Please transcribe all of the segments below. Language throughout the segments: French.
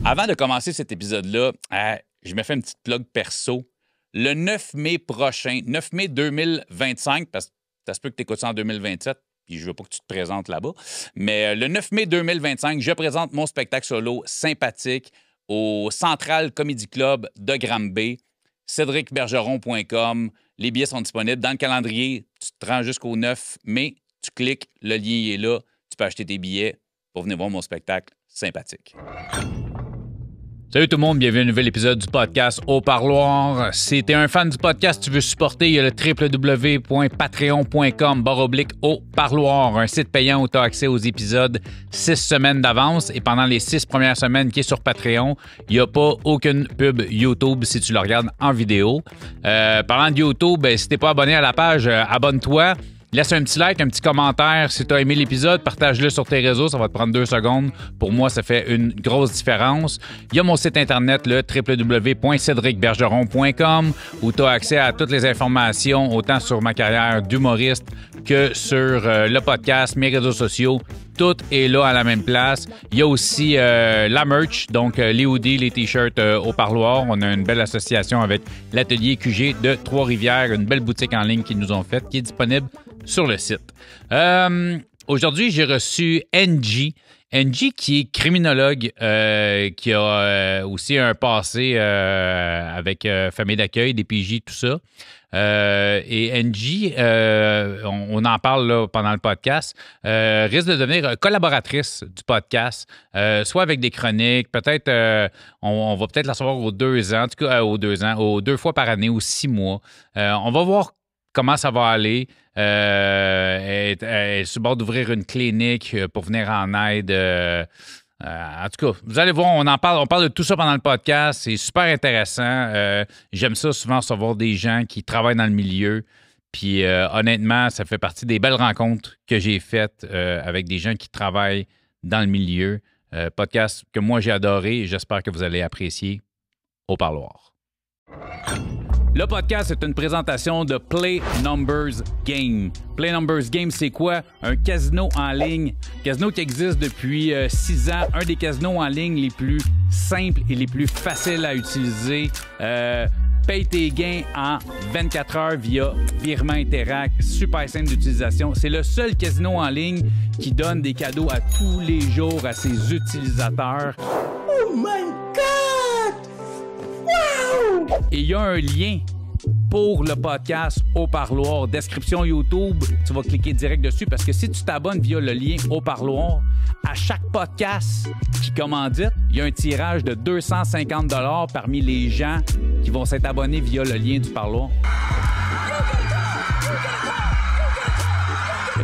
Avant de commencer cet épisode-là, je me fais une petite plug perso. Le 9 mai prochain, 9 mai 2025, parce que ça se peut que tu écoutes ça en 2027, puis je veux pas que tu te présentes là-bas, mais le 9 mai 2025, je présente mon spectacle solo sympathique au Central Comedy Club de Granby, cédricbergeron.com. Les billets sont disponibles dans le calendrier. Tu te rends jusqu'au 9 mai, tu cliques, le lien est là, tu peux acheter tes billets pour venir voir mon spectacle sympathique. Salut tout le monde, bienvenue à un nouvel épisode du podcast Au Parloir. Si t'es un fan du podcast, tu veux supporter, il y a le www.patreon.com/Au Parloir, un site payant où tu as accès aux épisodes 6 semaines d'avance. Et pendant les 6 premières semaines qui est sur Patreon, il n'y a pas aucune pub YouTube si tu le regardes en vidéo. Parlant de YouTube, si t'es pas abonné à la page, abonne-toi. Laisse un petit like, un petit commentaire. Si tu as aimé l'épisode, partage-le sur tes réseaux. Ça va te prendre 2 secondes. Pour moi, ça fait une grosse différence. Il y a mon site internet, le www.cédricbergeron.com, où tu as accès à toutes les informations, autant sur ma carrière d'humoriste que sur le podcast, mes réseaux sociaux. Tout est là à la même place. Il y a aussi la merch, donc les hoodies, les t-shirts au Parloir. On a une belle association avec l'atelier QG de Trois-Rivières, une belle boutique en ligne qu'ils nous ont faite, qui est disponible sur le site. Aujourd'hui, j'ai reçu NG. NG, qui est criminologue, qui a aussi un passé avec famille d'accueil, des PJ, tout ça. Et NG, on en parle là, pendant le podcast, risque de devenir collaboratrice du podcast, soit avec des chroniques, peut-être, on va peut-être la savoir aux 2 ans, en tout cas aux 2 ans, aux 2 fois par année, aux 6 mois. On va voir comment ça va aller. Elle est sur le bord d'ouvrir une clinique pour venir en aide. En tout cas, vous allez voir, on parle de tout ça pendant le podcast. C'est super intéressant. J'aime ça souvent recevoir des gens qui travaillent dans le milieu. Puis honnêtement, ça fait partie des belles rencontres que j'ai faites avec des gens qui travaillent dans le milieu. Podcast que moi j'ai adoré et j'espère que vous allez apprécier. Au Parloir. Le podcast est une présentation de Play Numbers Game. Play Numbers Game, c'est quoi? Un casino en ligne. Casino qui existe depuis 6 ans. Un des casinos en ligne les plus simples et les plus faciles à utiliser. Paye tes gains en 24 heures via virement Interac. Super simple d'utilisation. C'est le seul casino en ligne qui donne des cadeaux à tous les jours à ses utilisateurs. Oh my God! Wow! Et il y a un lien pour le podcast Au Parloir. Description YouTube, tu vas cliquer direct dessus parce que si tu t'abonnes via le lien Au Parloir, à chaque podcast qui commandite, il y a un tirage de 250 $ parmi les gens qui vont s'être abonnés via le lien du Parloir.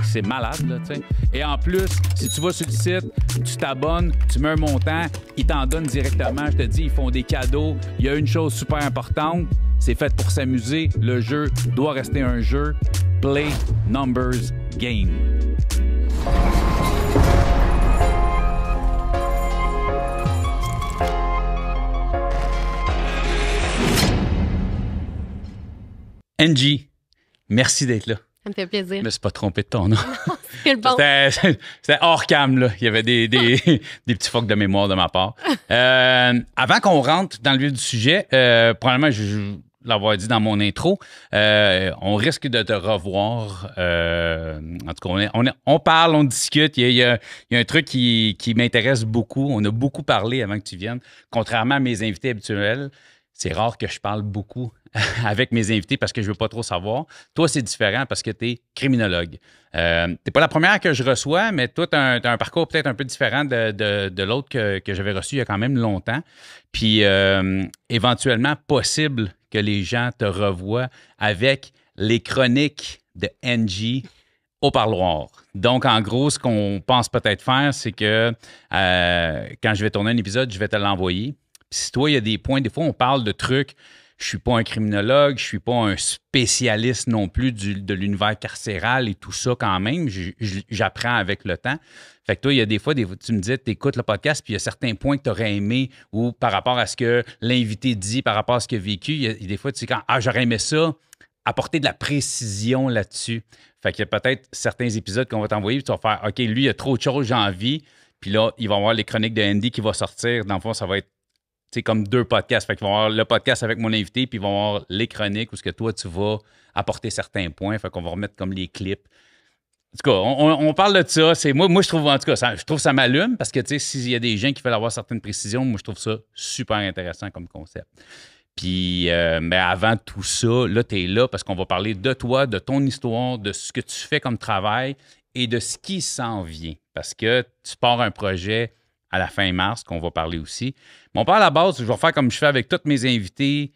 C'est malade, là, tu sais. Et en plus, si tu vas sur le site, tu t'abonnes, tu mets un montant, ils t'en donnent directement. Je te dis, ils font des cadeaux. Il y a une chose super importante, c'est fait pour s'amuser. Le jeu doit rester un jeu. Play Numbers Game. NG, merci d'être là. Ça me fait plaisir. Je me suis pas trompé de ton nom. C'est le bon. C'était hors cam, là. Il y avait des petits fucks de mémoire de ma part. Avant qu'on rentre dans le vif du sujet, probablement, je l'avoir dit dans mon intro, on risque de te revoir. En tout cas, on parle, on discute. Il y a un truc qui m'intéresse beaucoup. On a beaucoup parlé avant que tu viennes. Contrairement à mes invités habituels, c'est rare que je parle beaucoup avec mes invités parce que je ne veux pas trop savoir. Toi, c'est différent parce que tu es criminologue. Tu n'es pas la première que je reçois, mais toi, tu as un parcours peut-être un peu différent de l'autre que j'avais reçu il y a quand même longtemps. Puis, éventuellement, possible que les gens te revoient avec les chroniques de NG au Parloir. Donc, en gros, ce qu'on pense peut-être faire, c'est que quand je vais tourner un épisode, je vais te l'envoyer. Puis si toi, il y a des points, des fois, on parle de trucs. Je suis pas un criminologue, je suis pas un spécialiste non plus de l'univers carcéral et tout ça quand même. J'apprends avec le temps. Fait que toi, il y a des fois, tu me disais, tu écoutes le podcast, puis il y a certains points que tu aurais aimé ou par rapport à ce que l'invité dit, par rapport à ce qu'il a vécu, il y a des fois, tu sais, quand j'aurais aimé ça, apporter de la précision là-dessus. Fait qu'il y a peut-être certains épisodes qu'on va t'envoyer, puis tu vas faire, OK, lui, il y a trop de choses, j'ai envie. Puis là, il va y avoir les chroniques de Andy qui vont sortir. Dans le fond, ça va être comme 2 podcasts. Fait qu'ils vont avoir le podcast avec mon invité, puis ils vont avoir les chroniques où ce que toi, tu vas apporter certains points. Fait qu'on va remettre comme les clips. En tout cas, on parle de ça. Moi, je trouve, en tout cas, je trouve ça m'allume parce que, s'il y a des gens qui veulent avoir certaines précisions, moi, je trouve ça super intéressant comme concept. Puis, mais avant tout ça, là, tu es là parce qu'on va parler de toi, de ton histoire, de ce que tu fais comme travail et de ce qui s'en vient. Parce que tu pars un projet à la fin mars, qu'on va parler aussi. Mais on parle à la base, je vais faire comme je fais avec tous mes invités.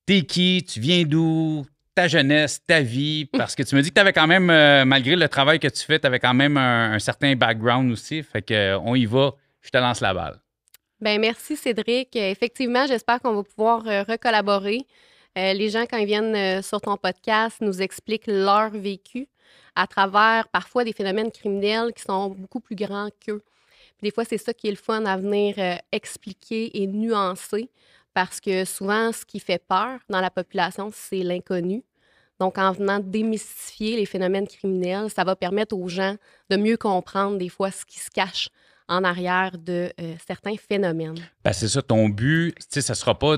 T'es qui? Tu viens d'où? Ta jeunesse, ta vie, parce que tu me dis que tu avais quand même, malgré le travail que tu fais, tu avais quand même un certain background aussi. Fait qu'on y va, je te lance la balle. Bien, merci Cédric. Effectivement, j'espère qu'on va pouvoir recollaborer. Les gens, quand ils viennent sur ton podcast, nous expliquent leur vécu à travers parfois des phénomènes criminels qui sont beaucoup plus grands qu'eux. Puis des fois, c'est ça qui est le fun à venir expliquer et nuancer parce que souvent, ce qui fait peur dans la population, c'est l'inconnu. Donc, en venant démystifier les phénomènes criminels, ça va permettre aux gens de mieux comprendre des fois ce qui se cache en arrière de certains phénomènes. Ben, c'est ça, ton but, ça sera pas...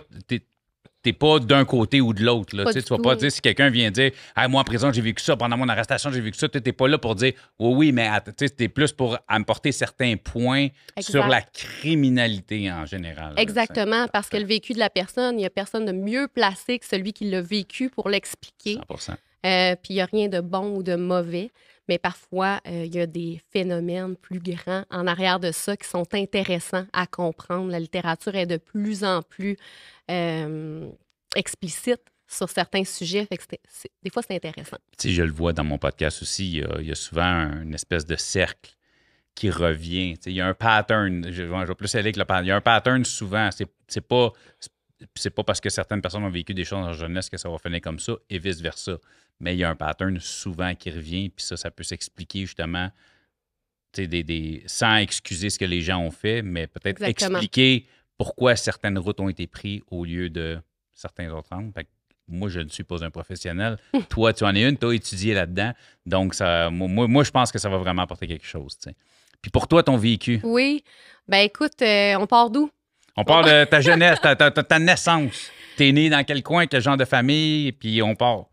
T'es pas d'un côté ou de l'autre. Tu vas pas dire si quelqu'un vient dire hey, moi en prison, j'ai vécu ça, pendant mon arrestation, j'ai vécu ça. Tu n'es pas là pour dire oui, mais tu es plus pour apporter certains points sur la criminalité en général. Exactement, parce que le vécu de la personne, il n'y a personne de mieux placé que celui qui l'a vécu pour l'expliquer. 100%. Puis il n'y a rien de bon ou de mauvais, mais parfois, il y a des phénomènes plus grands en arrière de ça qui sont intéressants à comprendre. La littérature est de plus en plus explicite sur certains sujets. Fait que des fois, c'est intéressant. Je le vois dans mon podcast aussi, il y a souvent une espèce de cercle qui revient. Il y a un pattern. Je vais plus aller avec le pattern. Il y a un pattern souvent. C'est pas parce que certaines personnes ont vécu des choses en jeunesse que ça va finir comme ça et vice-versa. Mais il y a un pattern souvent qui revient, puis ça peut s'expliquer justement sans excuser ce que les gens ont fait, mais peut-être expliquer pourquoi certaines routes ont été prises au lieu de certains autres angles. Fait que moi, je ne suis pas un professionnel. Toi, tu en es une, tu as étudié là-dedans. Donc, moi, je pense que ça va vraiment apporter quelque chose. T'sais. Puis pour toi, ton vécu? Oui. Ben écoute, on part d'où? On part de ta jeunesse, ta naissance. T'es né dans quel coin, quel genre de famille, puis on part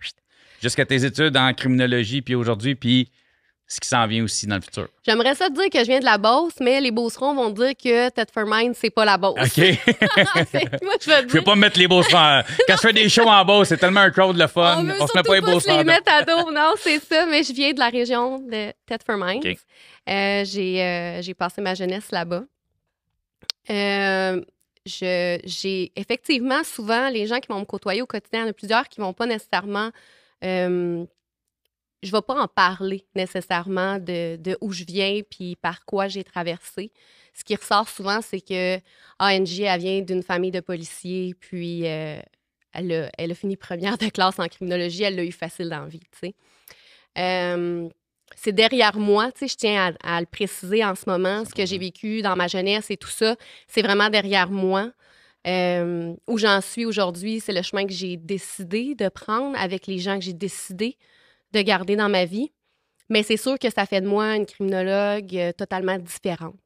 jusqu'à tes études en criminologie, puis aujourd'hui, puis ce qui s'en vient aussi dans le futur. J'aimerais ça te dire que je viens de la Beauce, mais les Beaucerons vont dire que Thetford Mines, c'est pas la Beauce. OK. Moi, je vais pas mettre les Beaucerons. Quand je fais des shows en Beauce, c'est tellement un crowd le fun. On se met pas les Beaucerons. Les mettre à dos. Non, c'est ça, mais je viens de la région de Thetford Mines. Okay. J'ai passé ma jeunesse là-bas. J'ai effectivement souvent les gens qui vont me côtoyer au quotidien, il y en a plusieurs qui vont pas nécessairement je vais pas en parler nécessairement de où je viens puis par quoi j'ai traversé. Ce qui ressort souvent, c'est que Angie, elle vient d'une famille de policiers, puis elle a fini première de classe en criminologie, elle l'a eu facile dans la vie, tu sais. C'est derrière moi, tu sais, je tiens à le préciser en ce moment, ce que j'ai vécu dans ma jeunesse et tout ça, c'est vraiment derrière moi. Où j'en suis aujourd'hui, c'est le chemin que j'ai décidé de prendre avec les gens que j'ai décidé de garder dans ma vie. Mais c'est sûr que ça fait de moi une criminologue totalement différente.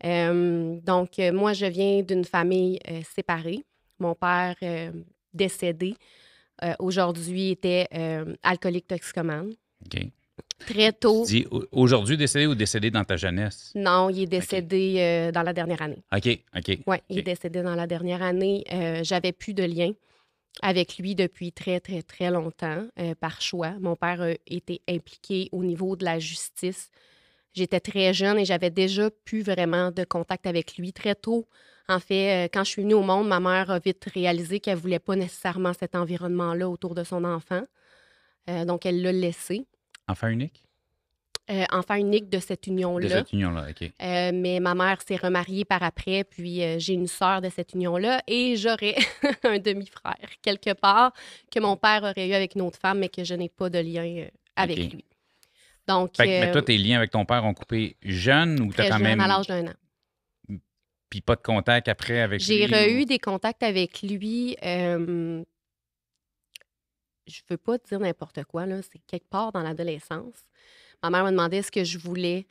Donc, moi, je viens d'une famille séparée. Mon père décédé, aujourd'hui, était alcoolique toxicomane. OK. Très tôt. Tu dis aujourd'hui décédé ou décédé dans ta jeunesse? Non, il est décédé dans la dernière année. OK. Oui, il est décédé dans la dernière année. J'avais plus de lien avec lui depuis très, très, très longtemps, par choix. Mon père a été impliqué au niveau de la justice. J'étais très jeune et j'avais déjà plus vraiment de contact avec lui. Très tôt, en fait, quand je suis venue au monde, ma mère a vite réalisé qu'elle ne voulait pas nécessairement cet environnement-là autour de son enfant. Donc, elle l'a laissé. Enfant unique? Enfant unique de cette union-là. De cette union-là, OK. Mais ma mère s'est remariée par après, puis j'ai une sœur de cette union-là et j'aurais un demi-frère, quelque part, que mon père aurait eu avec une autre femme, mais que je n'ai pas de lien avec lui. Donc, mais toi, tes liens avec ton père ont coupé jeune ou t'as quand même... à l'âge d'1 an. Puis pas de contact après avec lui? J'ai eu des contacts avec lui. Je veux pas dire n'importe quoi, là. C'est quelque part dans l'adolescence. Ma mère m'a demandé ce que je voulais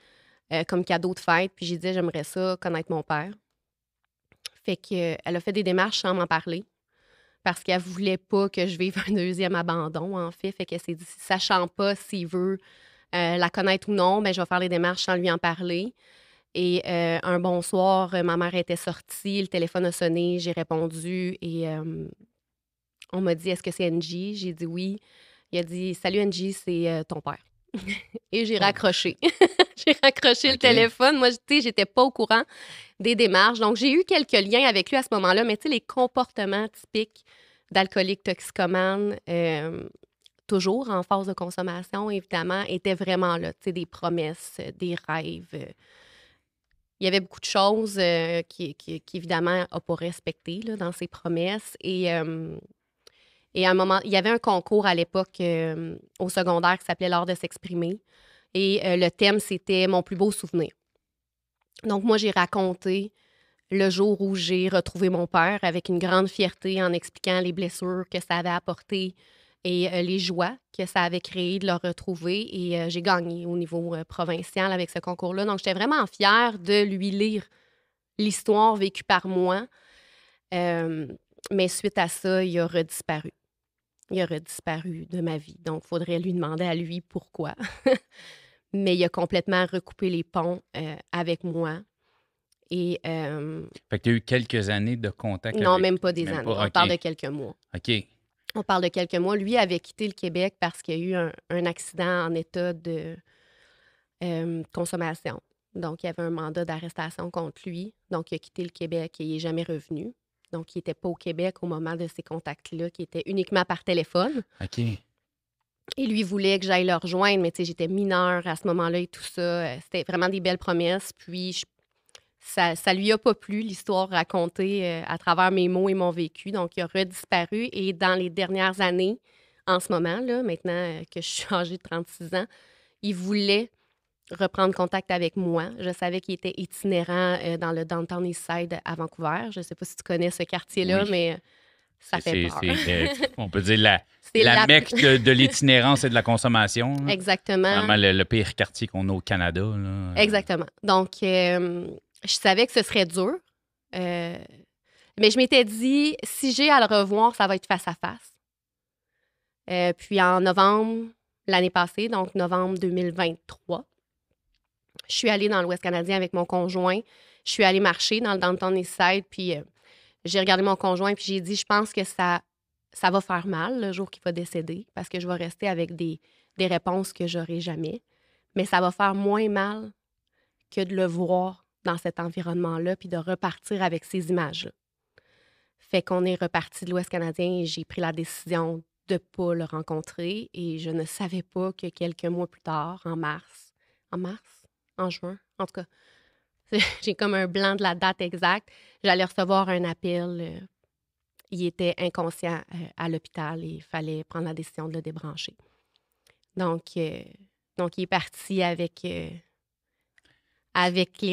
comme cadeau de fête. Puis j'ai dit, j'aimerais ça connaître mon père. Fait qu'elle a fait des démarches sans m'en parler parce qu'elle voulait pas que je vive un deuxième abandon, en fait. Fait qu'elle s'est dit, sachant pas s'il veut la connaître ou non, ben, je vais faire les démarches sans lui en parler. Et un bon soir, ma mère était sortie, le téléphone a sonné, j'ai répondu et on m'a dit, est-ce que c'est NJ? J'ai dit oui. Il a dit, salut NJ, c'est ton père. Et j'ai raccroché. J'ai raccroché le téléphone. Moi, j'étais pas au courant des démarches. Donc, j'ai eu quelques liens avec lui à ce moment-là, mais tu sais, les comportements typiques d'alcoolique toxicomane, toujours en phase de consommation, évidemment, étaient vraiment là. Tu sais, des promesses, des rêves. Il y avait beaucoup de choses qui évidemment, n'a pas respecté là, dans ses promesses. Et à un moment, il y avait un concours à l'époque au secondaire qui s'appelait l'art de s'exprimer. Et le thème, c'était mon plus beau souvenir. Donc, moi, j'ai raconté le jour où j'ai retrouvé mon père avec une grande fierté en expliquant les blessures que ça avait apportées et les joies que ça avait créé de le retrouver. Et j'ai gagné au niveau provincial avec ce concours-là. Donc, j'étais vraiment fière de lui lire l'histoire vécue par moi. Mais suite à ça, il a redisparu. Il a redisparu de ma vie. Donc, il faudrait lui demander à lui pourquoi. Mais il a complètement recoupé les ponts avec moi. Et, Fait que tu as eu quelques années de contact avec... Non, même pas des années. Pas, on parle de quelques mois. OK. On parle de quelques mois. Lui avait quitté le Québec parce qu'il y a eu un accident en état de consommation. Donc, il y avait un mandat d'arrestation contre lui. Donc, il a quitté le Québec et il n'est jamais revenu. Donc, il n'était pas au Québec au moment de ces contacts-là, qui étaient uniquement par téléphone. OK. Et lui voulait que j'aille le rejoindre, mais tu sais, j'étais mineure à ce moment-là et tout ça. C'était vraiment des belles promesses. Puis, ça lui a pas plu, l'histoire racontée à travers mes mots et mon vécu. Donc, il a redisparu. Et dans les dernières années, en ce moment, là, maintenant que je suis âgée de 36 ans, il voulait reprendre contact avec moi. Je savais qu'il était itinérant dans le Downtown Eastside à Vancouver. Je ne sais pas si tu connais ce quartier-là, Oui. mais ça fait peur. On peut dire la mecque de l'itinérance et de la consommation. Là. Exactement. Vraiment le pire quartier qu'on a au Canada. Là. Exactement. Donc, je savais que ce serait dur. Mais je m'étais dit, si j'ai à le revoir, ça va être face à face. Puis en novembre l'année passée, donc novembre 2023, je suis allée dans l'Ouest canadien avec mon conjoint. Je suis allée marcher dans le Downtown Eastside, puis j'ai regardé mon conjoint, puis j'ai dit, je pense que ça va faire mal le jour qu'il va décéder, parce que je vais rester avec des réponses que j'aurai jamais. Mais ça va faire moins mal que de le voir dans cet environnement-là, puis de repartir avec ces images-là. Fait qu'on est reparti de l'Ouest canadien et j'ai pris la décision de ne pas le rencontrer. Et je ne savais pas que quelques mois plus tard, en juin, en tout cas, j'ai comme un blanc de la date exacte, j'allais recevoir un appel. Il était inconscient à l'hôpital et il fallait prendre la décision de le débrancher. Donc il est parti avec les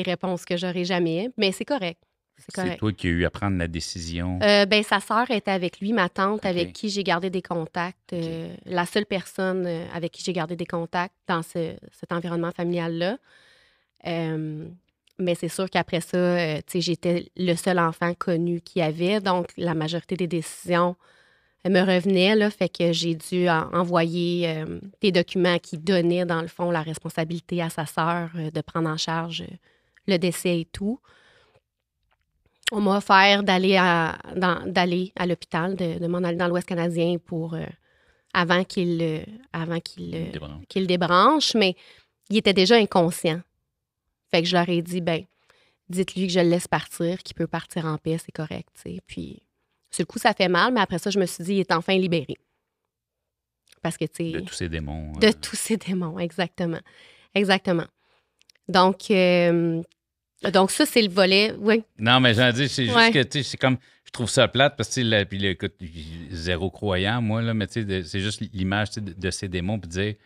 réponses que j'aurai jamais, mais c'est correct. C'est toi qui as eu à prendre la décision. Sa sœur était avec lui, ma tante, avec qui j'ai gardé des contacts. La seule personne avec qui j'ai gardé des contacts dans cet environnement familial-là. Mais c'est sûr qu'après ça, j'étais le seul enfant connu qu'il y avait. Donc, la majorité des décisions me revenaient. Là, fait que j'ai dû envoyer des documents qui donnaient, dans le fond, la responsabilité à sa sœur de prendre en charge le décès et tout. On m'a offert d'aller à l'hôpital, de m'en aller dans l'Ouest canadien pour avant qu'il débranche, mais il était déjà inconscient. Fait que je leur ai dit, dites-lui que je le laisse partir, qu'il peut partir en paix, c'est correct, tu sais. Puis, sur le coup, ça fait mal, mais après ça, je me suis dit, il est enfin libéré. Parce que, tu sais... De tous ces démons. De tous ces démons, exactement. Exactement. Donc, ça, c'est le volet, oui. Non, mais j'en dis, c'est juste que, tu sais, c'est comme, je trouve ça plate parce que, puis écoute, zéro croyant, moi, là, mais tu sais, c'est juste l'image de ces démons, puis dire, tu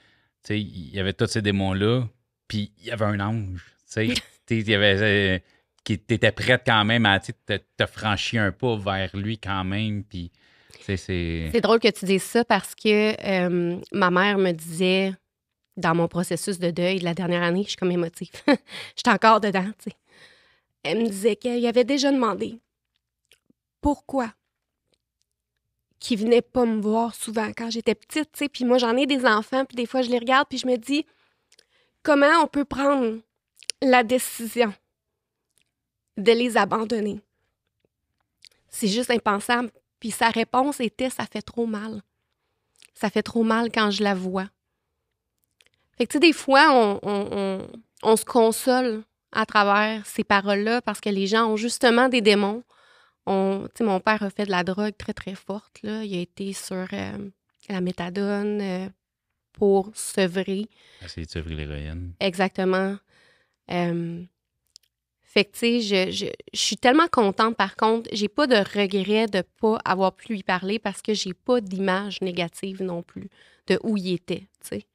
sais, il y avait tous ces démons-là, puis il y avait un ange, tu sais, il y avait, qui était prête quand même à, te franchir un pas vers lui quand même, puis, c'est... C'est drôle que tu dises ça parce que ma mère me disait dans mon processus de deuil de la dernière année, je suis comme émotive. J'étais encore dedans, tu sais. Elle me disait qu'il avait déjà demandé pourquoi qu'il venait pas me voir souvent quand j'étais petite, tu sais. Puis moi, j'en ai des enfants, puis des fois, je les regarde, puis je me dis comment on peut prendre la décision de les abandonner. C'est juste impensable. Puis sa réponse était « ça fait trop mal ». Ça fait trop mal quand je la vois. Fait que, tu sais, des fois, on se console à travers ces paroles-là parce que les gens ont justement des démons. Tu sais, mon père a fait de la drogue très, très forte, là. Il a été sur la méthadone pour sevrer. Essayer de sevrer l'héroïne. Exactement. Fait que, tu sais, je suis tellement contente, par contre, j'ai pas de regret de pas avoir pu lui parler parce que j'ai pas d'image négative non plus de où il était, tu sais.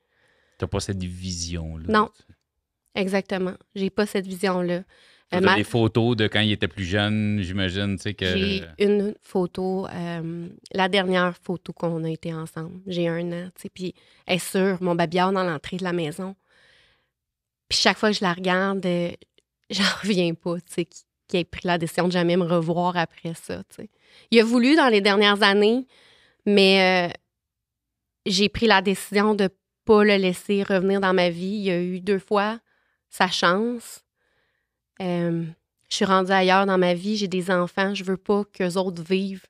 T'as pas cette vision-là. Non, exactement. J'ai pas cette vision-là. T'as des photos de quand il était plus jeune, j'imagine, tu sais que... J'ai une photo, la dernière photo qu'on a été ensemble. J'ai 1 an, tu sais, puis elle est sur mon babillard dans l'entrée de la maison. Puis chaque fois que je la regarde, j'en reviens pas, tu sais, qu'il ait pris la décision de jamais me revoir après ça, tu sais. Il a voulu dans les dernières années, mais j'ai pris la décision de pas le laisser revenir dans ma vie. Il a eu 2 fois sa chance. Je suis rendue ailleurs dans ma vie, j'ai des enfants, je veux pas qu'eux autres vivent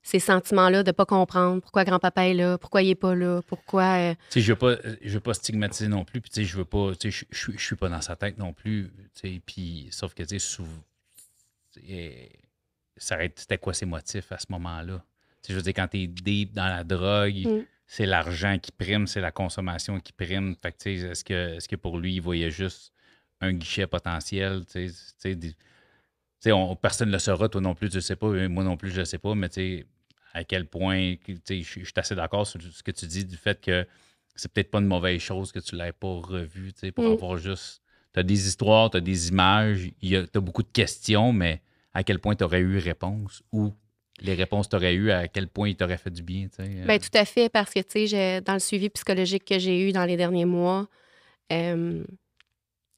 ces sentiments-là de pas comprendre pourquoi grand-papa est là, pourquoi il est pas là, pourquoi... Tu sais, je veux pas stigmatiser non plus, puis tu sais, je veux pas... Tu sais, je suis pas dans sa tête non plus, tu sais, puis sauf que, tu sais, c'était quoi ses motifs à ce moment-là? Tu sais, je veux dire, quand t'es deep dans la drogue, c'est l'argent qui prime, c'est la consommation qui prime, fait que, tu sais, est-ce que pour lui, il voyait juste un guichet potentiel, tu sais, personne ne le saura, toi non plus, tu ne sais pas, moi non plus, je ne sais pas, mais tu sais, à quel point, tu sais, je suis assez d'accord sur ce que tu dis du fait que c'est peut-être pas une mauvaise chose que tu ne l'aies pas revu, tu sais, pour avoir juste... Tu as des histoires, tu as des images, tu as beaucoup de questions, mais à quel point tu aurais eu réponse ou les réponses que tu aurais eues, à quel point ils t'auraient fait du bien, tu sais. Bien, tout à fait, parce que, tu sais, dans le suivi psychologique que j'ai eu dans les derniers mois,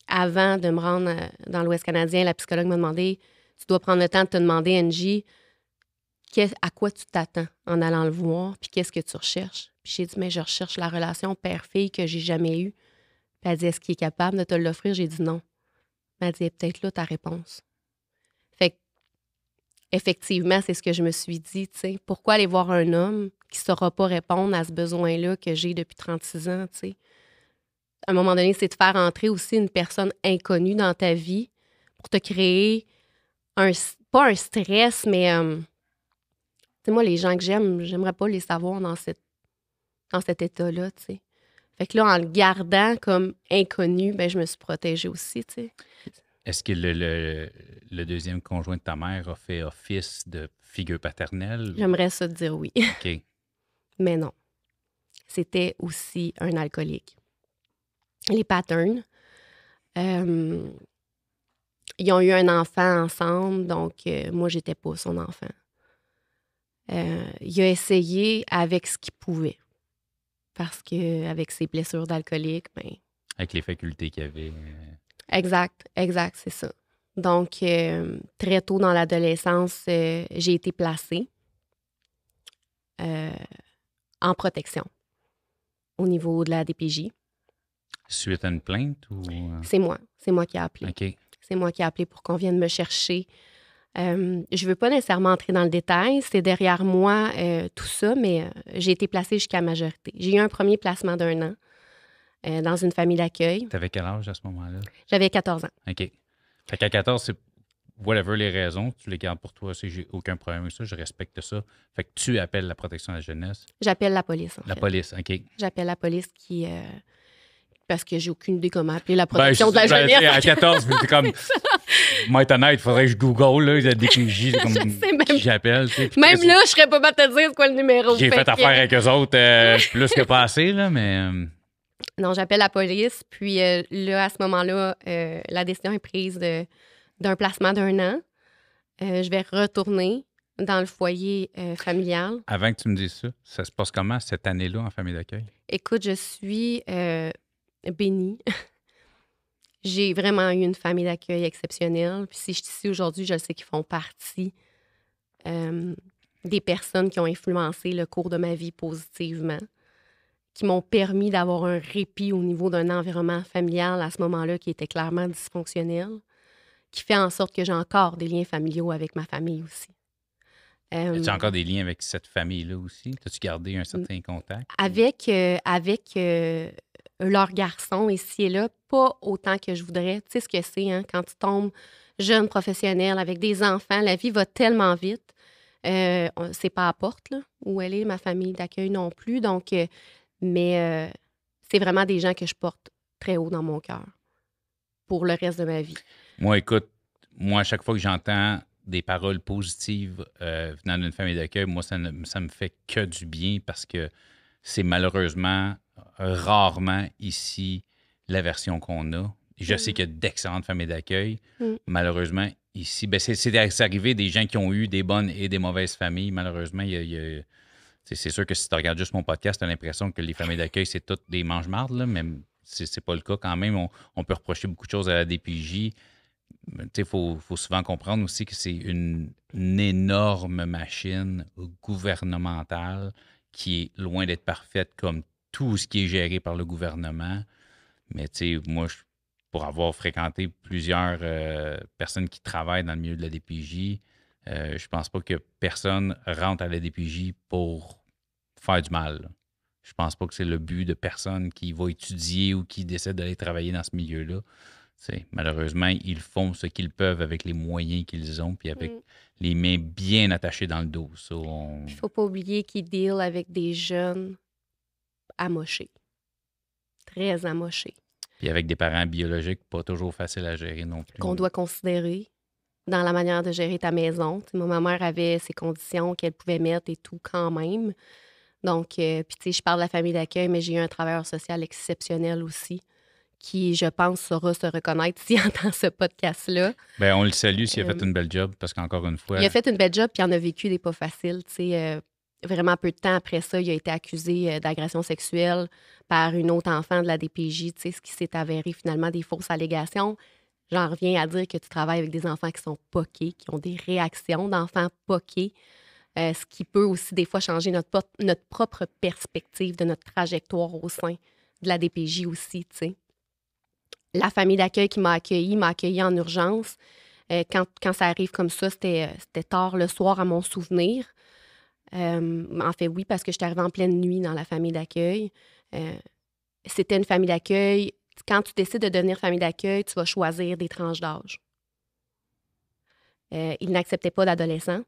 avant de me rendre dans l'Ouest canadien, la psychologue m'a demandé « Tu dois prendre le temps de te demander, Angie, à quoi tu t'attends en allant le voir, puis qu'est-ce que tu recherches? » Puis j'ai dit « Mais je recherche la relation père-fille que j'ai jamais eue. » Puis elle dit « Est-ce qu'il est capable de te l'offrir? » J'ai dit « Non. » Elle dit « Peut-être là ta réponse. » Fait que, effectivement, c'est ce que je me suis dit, tu sais. Pourquoi aller voir un homme qui ne saura pas répondre à ce besoin-là que j'ai depuis 36 ans, tu sais? À un moment donné, c'est de faire entrer aussi une personne inconnue dans ta vie pour te créer pas un stress, mais tu sais, moi, les gens que j'aime, j'aimerais pas les savoir dans cet état-là, tu sais. Fait que là, en le gardant comme inconnu, ben je me suis protégée aussi, tu sais. Est-ce que le deuxième conjoint de ta mère a fait office de figure paternelle? J'aimerais ça te dire oui. OK. Mais non. C'était aussi un alcoolique. Les patterns. Ils ont eu un enfant ensemble, donc moi, j'étais pas son enfant. Il a essayé avec ce qu'il pouvait. Parce qu'avec ses blessures d'alcoolique, ben... Avec les facultés qu'il avait. Exact, c'est ça. Donc, très tôt dans l'adolescence, j'ai été placée en protection au niveau de la DPJ. Suite à une plainte ou... C'est moi qui ai appelé. OK. C'est moi qui ai appelé pour qu'on vienne me chercher. Je ne veux pas nécessairement entrer dans le détail, c'est derrière moi tout ça, mais j'ai été placée jusqu'à majorité. J'ai eu un premier placement d'1 an dans une famille d'accueil. Tu avais quel âge à ce moment-là? J'avais 14 ans. OK. Fait qu'à 14, c'est whatever les raisons, tu les gardes pour toi, j'ai aucun problème avec ça, je respecte ça. Fait que tu appelles la protection de la jeunesse. J'appelle la police, en fait. La police, OK. J'appelle la police qui... parce que j'ai aucune idée comment appeler la protection de la jeunesse. À 14, c'est comme... Moi, être honnête, il faudrait que je google, là, il y a des DPJ, comme qui j'appelle. Même là, je serais pas mal te dire quoi le numéro. J'ai fait affaire avec eux autres plus que pas assez, là, mais... Non, j'appelle la police, puis là, à ce moment-là, la décision est prise d'un placement d'1 an. Je vais retourner dans le foyer familial. Avant que tu me dises ça se passe comment cette année-là en famille d'accueil? Écoute, je suis bénie. J'ai vraiment eu une famille d'accueil exceptionnelle. Puis si je suis ici aujourd'hui, je sais qu'ils font partie des personnes qui ont influencé le cours de ma vie positivement, qui m'ont permis d'avoir un répit au niveau d'un environnement familial à ce moment-là qui était clairement dysfonctionnel, qui fait en sorte que j'ai encore des liens familiaux avec ma famille aussi. As-tu encore des liens avec cette famille-là aussi? As-tu gardé un certain contact? Avec leurs garçons ici et là, pas autant que je voudrais. Tu sais ce que c'est, hein? Quand tu tombes jeune professionnel avec des enfants, la vie va tellement vite. C'est pas à Porte, là, où elle est, ma famille d'accueil non plus. Donc, c'est vraiment des gens que je porte très haut dans mon cœur pour le reste de ma vie. Moi, écoute, à chaque fois que j'entends des paroles positives venant d'une famille d'accueil, moi, ça me fait que du bien parce que c'est malheureusement rarement ici la version qu'on a. Je sais qu'il y a d'excellentes familles d'accueil. Malheureusement, ici, c'est arrivé des gens qui ont eu des bonnes et des mauvaises familles. Malheureusement, c'est sûr que si tu regardes juste mon podcast, tu as l'impression que les familles d'accueil, c'est toutes des mange-mardes, là, mais c'est pas le cas quand même. On peut reprocher beaucoup de choses à la DPJ. Il faut souvent comprendre aussi que c'est une énorme machine gouvernementale qui est loin d'être parfaite comme tout ce qui est géré par le gouvernement. Mais moi, pour avoir fréquenté plusieurs personnes qui travaillent dans le milieu de la DPJ, je pense pas que personne rentre à la DPJ pour faire du mal, là. Je pense pas que c'est le but de personne qui va étudier ou qui décide d'aller travailler dans ce milieu-là. Malheureusement, ils font ce qu'ils peuvent avec les moyens qu'ils ont, puis avec les mains bien attachées dans le dos. Il ne faut pas oublier qu'ils deal avec des jeunes amochés. Très amochés. Puis avec des parents biologiques, pas toujours facile à gérer non plus. Qu'on doit considérer dans la manière de gérer ta maison. Ma mère avait ses conditions qu'elle pouvait mettre et tout quand même. Donc, puis je parle de la famille d'accueil, mais j'ai eu un travailleur social exceptionnel aussi qui, je pense, saura se reconnaître s'il entend ce podcast-là. Bien, on le salue s'il a fait une belle job, parce qu'encore une fois... Il a fait une belle job, puis il en a vécu des pas faciles. Vraiment peu de temps après ça, il a été accusé d'agression sexuelle par une autre enfant de la DPJ, ce qui s'est avéré finalement des fausses allégations. J'en reviens à dire que tu travailles avec des enfants qui sont poqués, qui ont des réactions d'enfants poqués, ce qui peut aussi des fois changer notre propre perspective de notre trajectoire au sein de la DPJ aussi, tu sais. La famille d'accueil qui m'a accueilli en urgence. Quand ça arrive comme ça, c'était tard le soir à mon souvenir. En fait, oui, parce que j'étais arrivée en pleine nuit dans la famille d'accueil. C'était une famille d'accueil. Quand tu décides de devenir famille d'accueil, tu vas choisir des tranches d'âge. Ils n'acceptaient pas d'adolescents.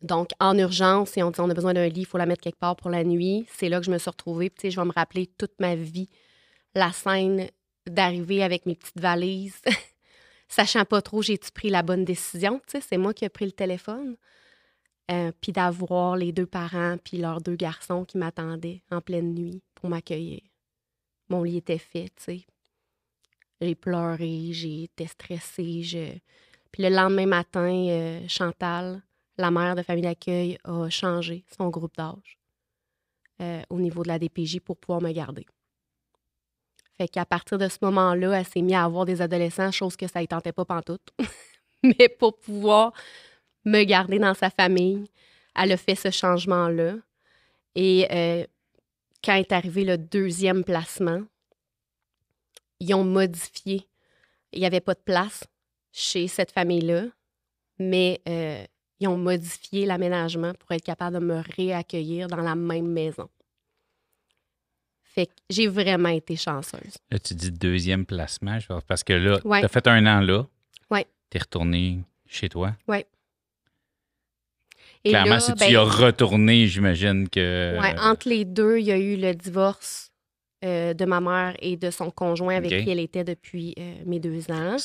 Donc, en urgence, si on dit on a besoin d'un lit, il faut la mettre quelque part pour la nuit. C'est là que je me suis retrouvée. Puis, je vais me rappeler toute ma vie la scène d'arriver avec mes petites valises, sachant pas trop j'ai-tu pris la bonne décision. C'est moi qui ai pris le téléphone. Puis d'avoir les 2 parents puis leurs 2 garçons qui m'attendaient en pleine nuit pour m'accueillir. Mon lit était fait, tu sais. J'ai pleuré, j'ai été stressée. Puis le lendemain matin, Chantal, la mère de famille d'accueil, a changé son groupe d'âge au niveau de la DPJ pour pouvoir me garder. Fait qu'à partir de ce moment-là, elle s'est mise à avoir des adolescents, chose que ça ne tentait pas pantoute. Mais pour pouvoir me garder dans sa famille, elle a fait ce changement-là. Et quand est arrivé le 2e placement, ils ont modifié. Il n'y avait pas de place chez cette famille-là, mais ils ont modifié l'aménagement pour être capable de me réaccueillir dans la même maison. Fait que j'ai vraiment été chanceuse. Là, tu dis 2e placement, parce que là, ouais. Tu as fait 1 an là. Oui. Tu es retournée chez toi. Oui. Clairement, là, si tu y as retourné, j'imagine que... Oui, entre les 2, il y a eu le divorce de ma mère et de son conjoint avec qui elle était depuis mes 2 ans.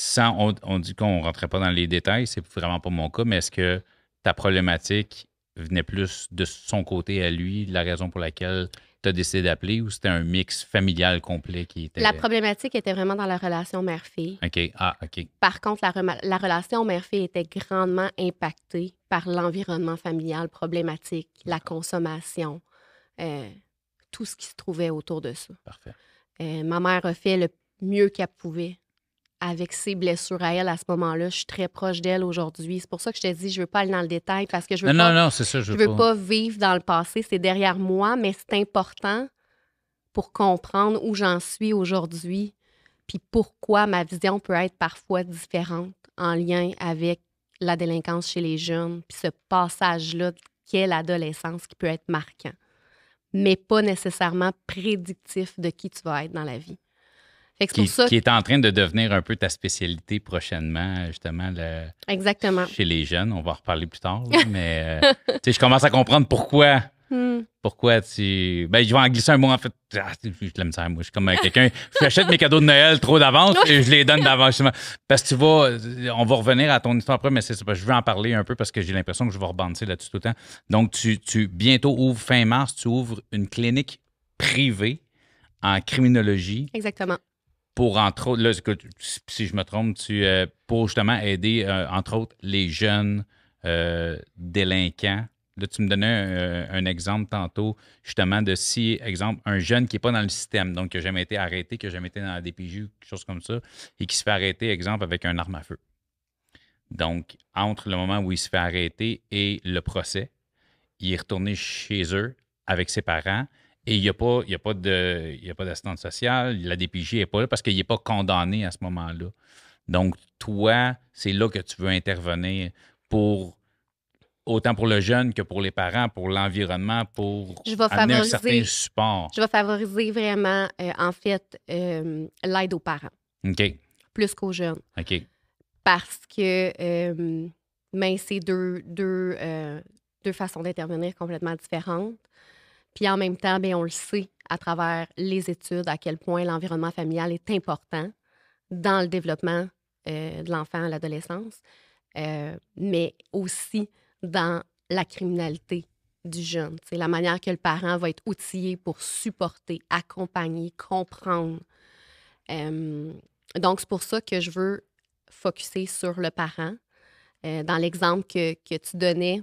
On dit qu'on ne rentrait pas dans les détails, c'est vraiment pas mon cas, mais est-ce que ta problématique venait plus de son côté à lui, la raison pour laquelle tu as décidé d'appeler, ou c'était un mix familial complet qui était... La problématique était vraiment dans la relation mère-fille. OK. Par contre, la relation mère-fille était grandement impactée par l'environnement familial problématique, la consommation, tout ce qui se trouvait autour de ça. Parfait. Ma mère a fait le mieux qu'elle pouvait avec ses blessures à elle à ce moment-là. Je suis très proche d'elle aujourd'hui. C'est pour ça que je te dis, je veux pas aller dans le détail parce que je veux Non, c'est ça, je veux pas vivre dans le passé. C'est derrière moi, mais c'est important pour comprendre où j'en suis aujourd'hui puis pourquoi ma vision peut être parfois différente en lien avec la délinquance chez les jeunes puis ce passage-là qu'est l'adolescence qui peut être marquant, mais pas nécessairement prédictif de qui tu vas être dans la vie. Fait que c'est pour ça Qui est en train de devenir un peu ta spécialité prochainement, justement, exactement. chez les jeunes. On va en reparler plus tard, là, mais tu sais, je commence à comprendre pourquoi. Pourquoi tu. Ben, je vais en glisser un mot, en fait. Je l'aime ça, moi. Je suis comme quelqu'un. J'achète mes cadeaux de Noël trop d'avance et je les donne d'avance. Parce que tu vas. On va revenir à ton histoire après, mais c'est ça. Je veux en parler un peu parce que j'ai l'impression que je vais rebondir là-dessus tout le temps. Donc, tu bientôt ouvres, fin mars, tu ouvres une clinique privée en criminologie. Exactement. Pour, entre autres, là, si je me trompe, pour justement aider, entre autres, les jeunes délinquants. Là, tu me donnais un exemple tantôt, justement, de si, exemple, un jeune qui n'est pas dans le système, donc qui n'a jamais été arrêté, qui n'a jamais été dans la DPJ, quelque chose comme ça, et qui se fait arrêter, exemple, avec un arme à feu. Donc, entre le moment où il se fait arrêter et le procès, il est retourné chez eux avec ses parents et il n'y a pas d'assistante sociale, la DPJ n'est pas là parce qu'il n'est pas condamné à ce moment-là. Donc, toi, c'est là que tu veux intervenir autant pour le jeune que pour les parents, pour l'environnement, pour amener un certain support. Je vais favoriser vraiment, en fait, l'aide aux parents. OK. Plus qu'aux jeunes. OK. Parce que c'est deux façons d'intervenir complètement différentes. Puis en même temps, on le sait à travers les études à quel point l'environnement familial est important dans le développement de l'enfant à l'adolescence, mais aussi dans la criminalité du jeune. C'est la manière que le parent va être outillé pour supporter, accompagner, comprendre. Donc, c'est pour ça que je veux focusser sur le parent. Dans l'exemple que tu donnais,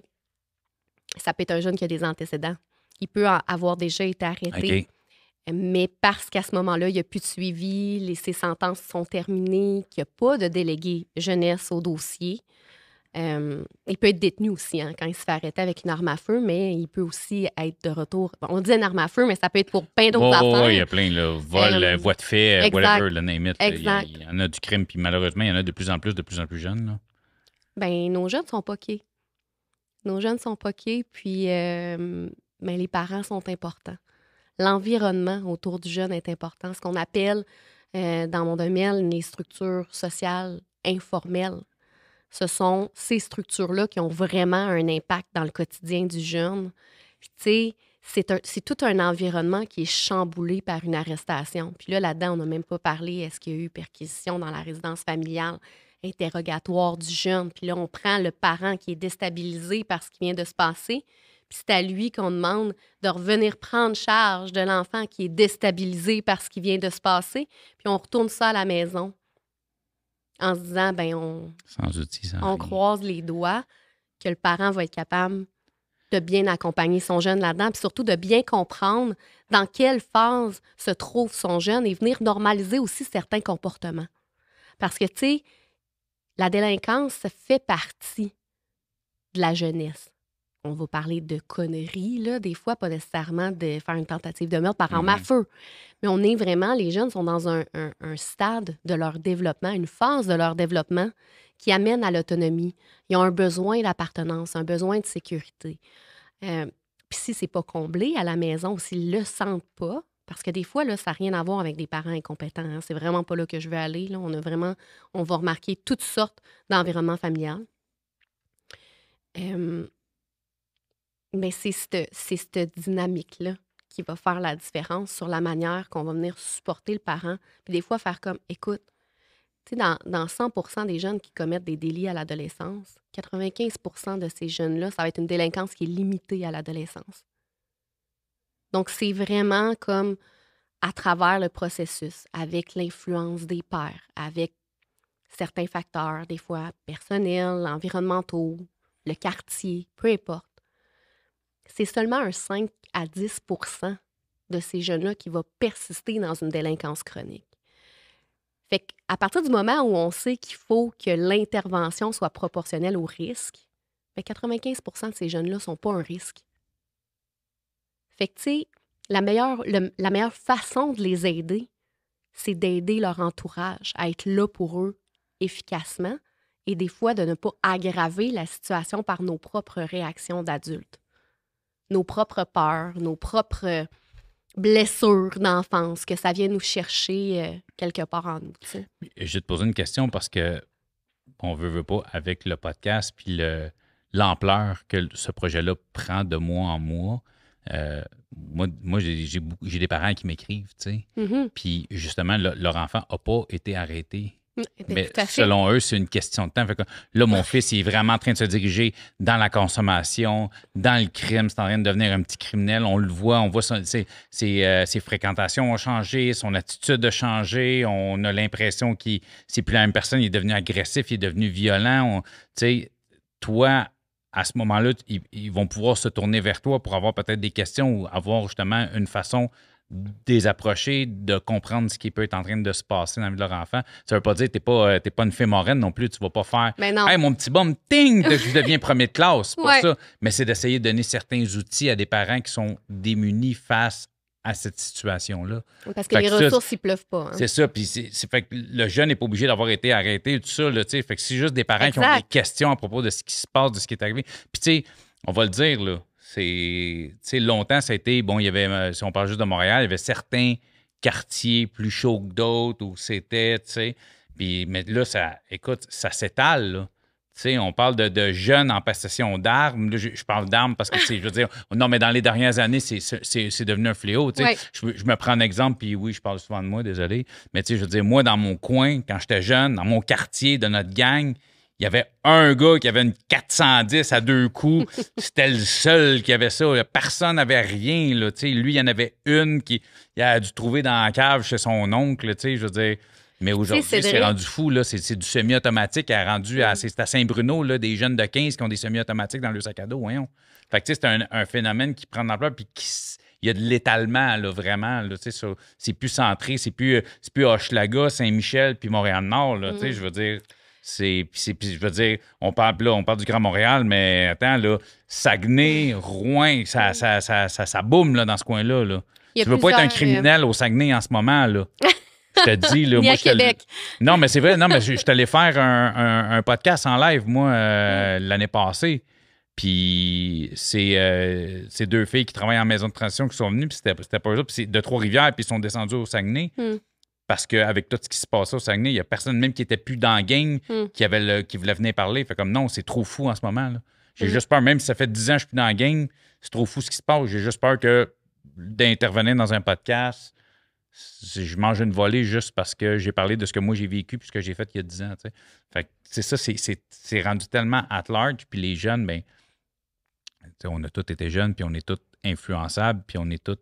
ça peut être un jeune qui a des antécédents. Il peut avoir déjà été arrêté. Okay. Mais parce qu'à ce moment-là, il n'y a plus de suivi, ses sentences sont terminées, qu'il n'y a pas de délégué jeunesse au dossier. Il peut être détenu aussi quand il se fait arrêter avec une arme à feu, mais il peut aussi être de retour. Bon, on dit une arme à feu, mais ça peut être pour plein d'autres affaires. Oui, il y a plein, là, vol, voie de fait, exact, whatever, le name it. Exact. Il y en a du crime, puis malheureusement, il y en a de plus en plus jeunes. Là. Ben, nos jeunes sont poqués. Nos jeunes sont poqués, puis les parents sont importants. L'environnement autour du jeune est important. Ce qu'on appelle, dans mon domaine, les structures sociales informelles. Ce sont ces structures-là qui ont vraiment un impact dans le quotidien du jeune. Tu sais, c'est tout un environnement qui est chamboulé par une arrestation. Puis là-dedans, on n'a même pas parlé, est-ce qu'il y a eu perquisition dans la résidence familiale, interrogatoire du jeune. Puis là, on prend le parent qui est déstabilisé par ce qui vient de se passer. Puis c'est à lui qu'on demande de revenir prendre charge de l'enfant qui est déstabilisé par ce qui vient de se passer. Puis on retourne ça à la maison en se disant, sans outils, sans on croise les doigts que le parent va être capable de bien accompagner son jeune là-dedans, puis surtout de bien comprendre dans quelle phase se trouve son jeune et venir normaliser aussi certains comportements. Parce que, tu sais, la délinquance, ça fait partie de la jeunesse. On va parler de conneries, là, des fois, pas nécessairement de faire une tentative de meurtre par arme à feu. Mais on est vraiment, les jeunes sont dans un stade de leur développement, une phase de leur développement qui amène à l'autonomie. Ils ont un besoin d'appartenance, un besoin de sécurité. Puis si c'est pas comblé à la maison, s'ils le sentent pas, parce que des fois, là, ça n'a rien à voir avec des parents incompétents. Hein. C'est vraiment pas là que je veux aller. Là. On va remarquer toutes sortes d'environnements familiales. Mais c'est cette dynamique-là qui va faire la différence sur la manière qu'on va venir supporter le parent. Puis des fois, faire comme, écoute, tu sais, dans 100% des jeunes qui commettent des délits à l'adolescence, 95% de ces jeunes-là, ça va être une délinquance qui est limitée à l'adolescence. Donc, c'est vraiment comme à travers le processus, avec l'influence des pairs, avec certains facteurs, des fois personnels, environnementaux, le quartier, peu importe. C'est seulement un 5 à 10% de ces jeunes-là qui va persister dans une délinquance chronique. Fait qu'à partir du moment où on sait qu'il faut que l'intervention soit proportionnelle au risque, bien 95% de ces jeunes-là ne sont pas un risque. Fait que, tu sais, la meilleure façon de les aider, c'est d'aider leur entourage à être là pour eux efficacement et des fois de ne pas aggraver la situation par nos propres réactions d'adultes, nos propres peurs, nos propres blessures d'enfance, que ça vient nous chercher quelque part en nous. T'sais. Je vais te poser une question parce que on veut pas, avec le podcast puis l'ampleur que ce projet-là prend de mois en mois. Moi j'ai des parents qui m'écrivent, tu sais. Mm-hmm. Puis justement, leur enfant n'a pas été arrêté. Mais tout à fait. selon eux, c'est une question de temps. Fait que là, mon fils, il est vraiment en train de se diriger dans la consommation, dans le crime. C'est en train de devenir un petit criminel. On le voit, on voit ses fréquentations ont changé, son attitude a changé. On a l'impression qu'il c'est plus la même personne. Il est devenu agressif, il est devenu violent. Tu sais, toi, à ce moment-là, ils vont pouvoir se tourner vers toi pour avoir peut-être des questions ou avoir justement une façon de les approcher, de comprendre ce qui peut être en train de se passer dans la vie de leur enfant. Ça veut pas dire que t'es pas une fée moraine non plus. Tu vas pas faire Mais non. Hey, mon petit bum, ting, je deviens premier de classe. C'est pas Ouais. ça. Mais c'est d'essayer de donner certains outils à des parents qui sont démunis face à cette situation-là. Parce que Fait les que ça, ressources, ils pleuvent pas. Hein. C'est ça. Puis fait que le jeune n'est pas obligé d'avoir été arrêté, tout ça. Là, fait que c'est juste des parents qui ont Exact. des questions à propos de ce qui se passe, de ce qui est arrivé. Puis, tu sais, on va le dire, là. Longtemps, ça a été, bon, il y avait, si on parle juste de Montréal, il y avait certains quartiers plus chauds que d'autres où c'était, tu sais. Puis, mais là, ça s'étale, là. Tu sais, on parle de jeunes en possession d'armes. Là, je parle d'armes parce que, je veux dire, non, mais dans les dernières années, c'est devenu un fléau. Tu sais. Ouais. Je me prends un exemple, puis oui, je parle souvent de moi, désolé. Mais tu sais, je veux dire, moi, dans mon coin, quand j'étais jeune, dans mon quartier de notre gang, il y avait un gars qui avait une 410 à 2 coups. C'était le seul qui avait ça. Personne n'avait rien. Là, lui, il y en avait une qu'il a dû trouver dans la cave chez son oncle. Je veux dire. Mais aujourd'hui, c'est rendu fou. Là. C'est du semi-automatique. C'est à Saint-Bruno, là, des jeunes de 15 qui ont des semi-automatiques dans le sac à dos. Voyons. Fait que c'est un phénomène qui prend de l'ampleur puis il y a de l'étalement, là, vraiment. Là, c'est plus centré. C'est plus Hochelaga, Saint-Michel puis Montréal-Nord. Là, je veux dire... je veux dire, on parle du Grand Montréal, mais attends, là, Saguenay, Rouen, ça boum là, dans ce coin-là. Là. Tu veux pas être un criminel au Saguenay en ce moment, là. Je te dis, là. Ni moi, à Québec. Non, mais c'est vrai, non, mais je suis allé faire un podcast en live, moi, l'année passée. Puis c'est deux filles qui travaillent en maison de transition qui sont venues, puis c'était pas eux autres, puis c'est de Trois-Rivières, puis ils sont descendus au Saguenay. Parce qu'avec tout ce qui se passait au Saguenay, il n'y a personne même qui n'était plus dans la gang qui voulait venir parler. Fait comme non, c'est trop fou en ce moment. Là. J'ai juste peur, même si ça fait 10 ans que je suis plus dans la gang, c'est trop fou ce qui se passe. J'ai juste peur d'intervenir dans un podcast, je mange une volée juste parce que j'ai parlé de ce que moi j'ai vécu puis ce que j'ai fait il y a 10 ans. T'sais. Fait que c'est ça, c'est rendu tellement at large. Puis les jeunes, ben, on a tous été jeunes, puis on est tous influençables, puis on est tous,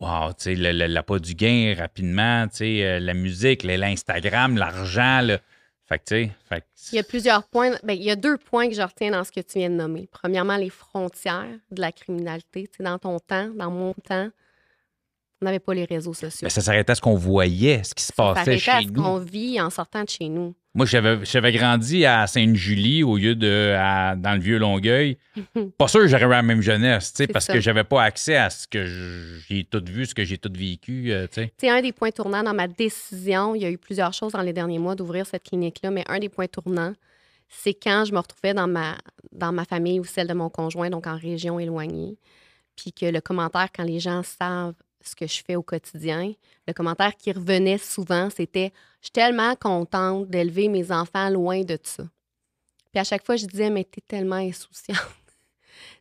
wow, l'appât du gain rapidement, la musique, l'Instagram, l'argent, fait que, tu sais... Il y a plusieurs points, il y a 2 points que je retiens dans ce que tu viens de nommer. Premièrement, les frontières de la criminalité. Dans ton temps, dans mon temps, on n'avait pas les réseaux sociaux. Mais ça s'arrêtait à ce qu'on voyait, ce qui se passait chez nous. Ça s'arrêtait à ce qu'on vit en sortant de chez nous. Moi, j'avais grandi à Sainte-Julie au lieu dans le vieux Longueuil. Pas sûr que j'aurais eu la même jeunesse, parce que j'avais pas accès à ce que j'ai tout vu, ce que j'ai tout vécu. C'est un des points tournants dans ma décision. Il y a eu plusieurs choses dans les derniers mois d'ouvrir cette clinique-là, mais un des points tournants, c'est quand je me retrouvais dans ma famille ou celle de mon conjoint, donc en région éloignée, puis que le commentaire, quand les gens savent ce que je fais au quotidien, le commentaire qui revenait souvent, c'était « Je suis tellement contente d'élever mes enfants loin de ça. » Puis à chaque fois, je disais « Mais t'es tellement insouciante.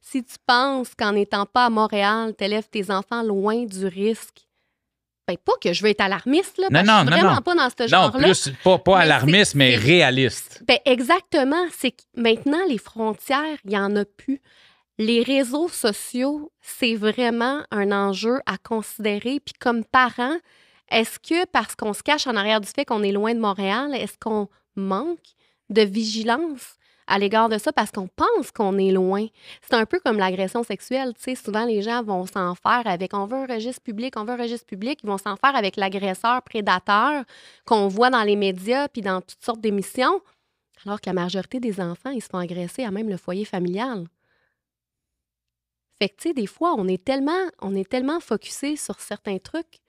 Si tu penses qu'en n'étant pas à Montréal, t'élèves tes enfants loin du risque, ben pas que je veux être alarmiste, là, parce que je suis vraiment pas dans ce genre-là. Non, plus, pas alarmiste, mais réaliste. Ben exactement. C'est que maintenant, les frontières, il n'y en a plus. Les réseaux sociaux, c'est vraiment un enjeu à considérer. Puis comme parents, est-ce que parce qu'on se cache en arrière du fait qu'on est loin de Montréal, est-ce qu'on manque de vigilance à l'égard de ça parce qu'on pense qu'on est loin. C'est un peu comme l'agression sexuelle. Tu sais, souvent, les gens vont s'en faire avec on veut un registre public, on veut un registre public. Ils vont s'en faire avec l'agresseur prédateur qu'on voit dans les médias puis dans toutes sortes d'émissions, alors que la majorité des enfants, ils se font agresser à même le foyer familial. Fait que, tu sais, des fois, on est tellement focusé sur certains trucs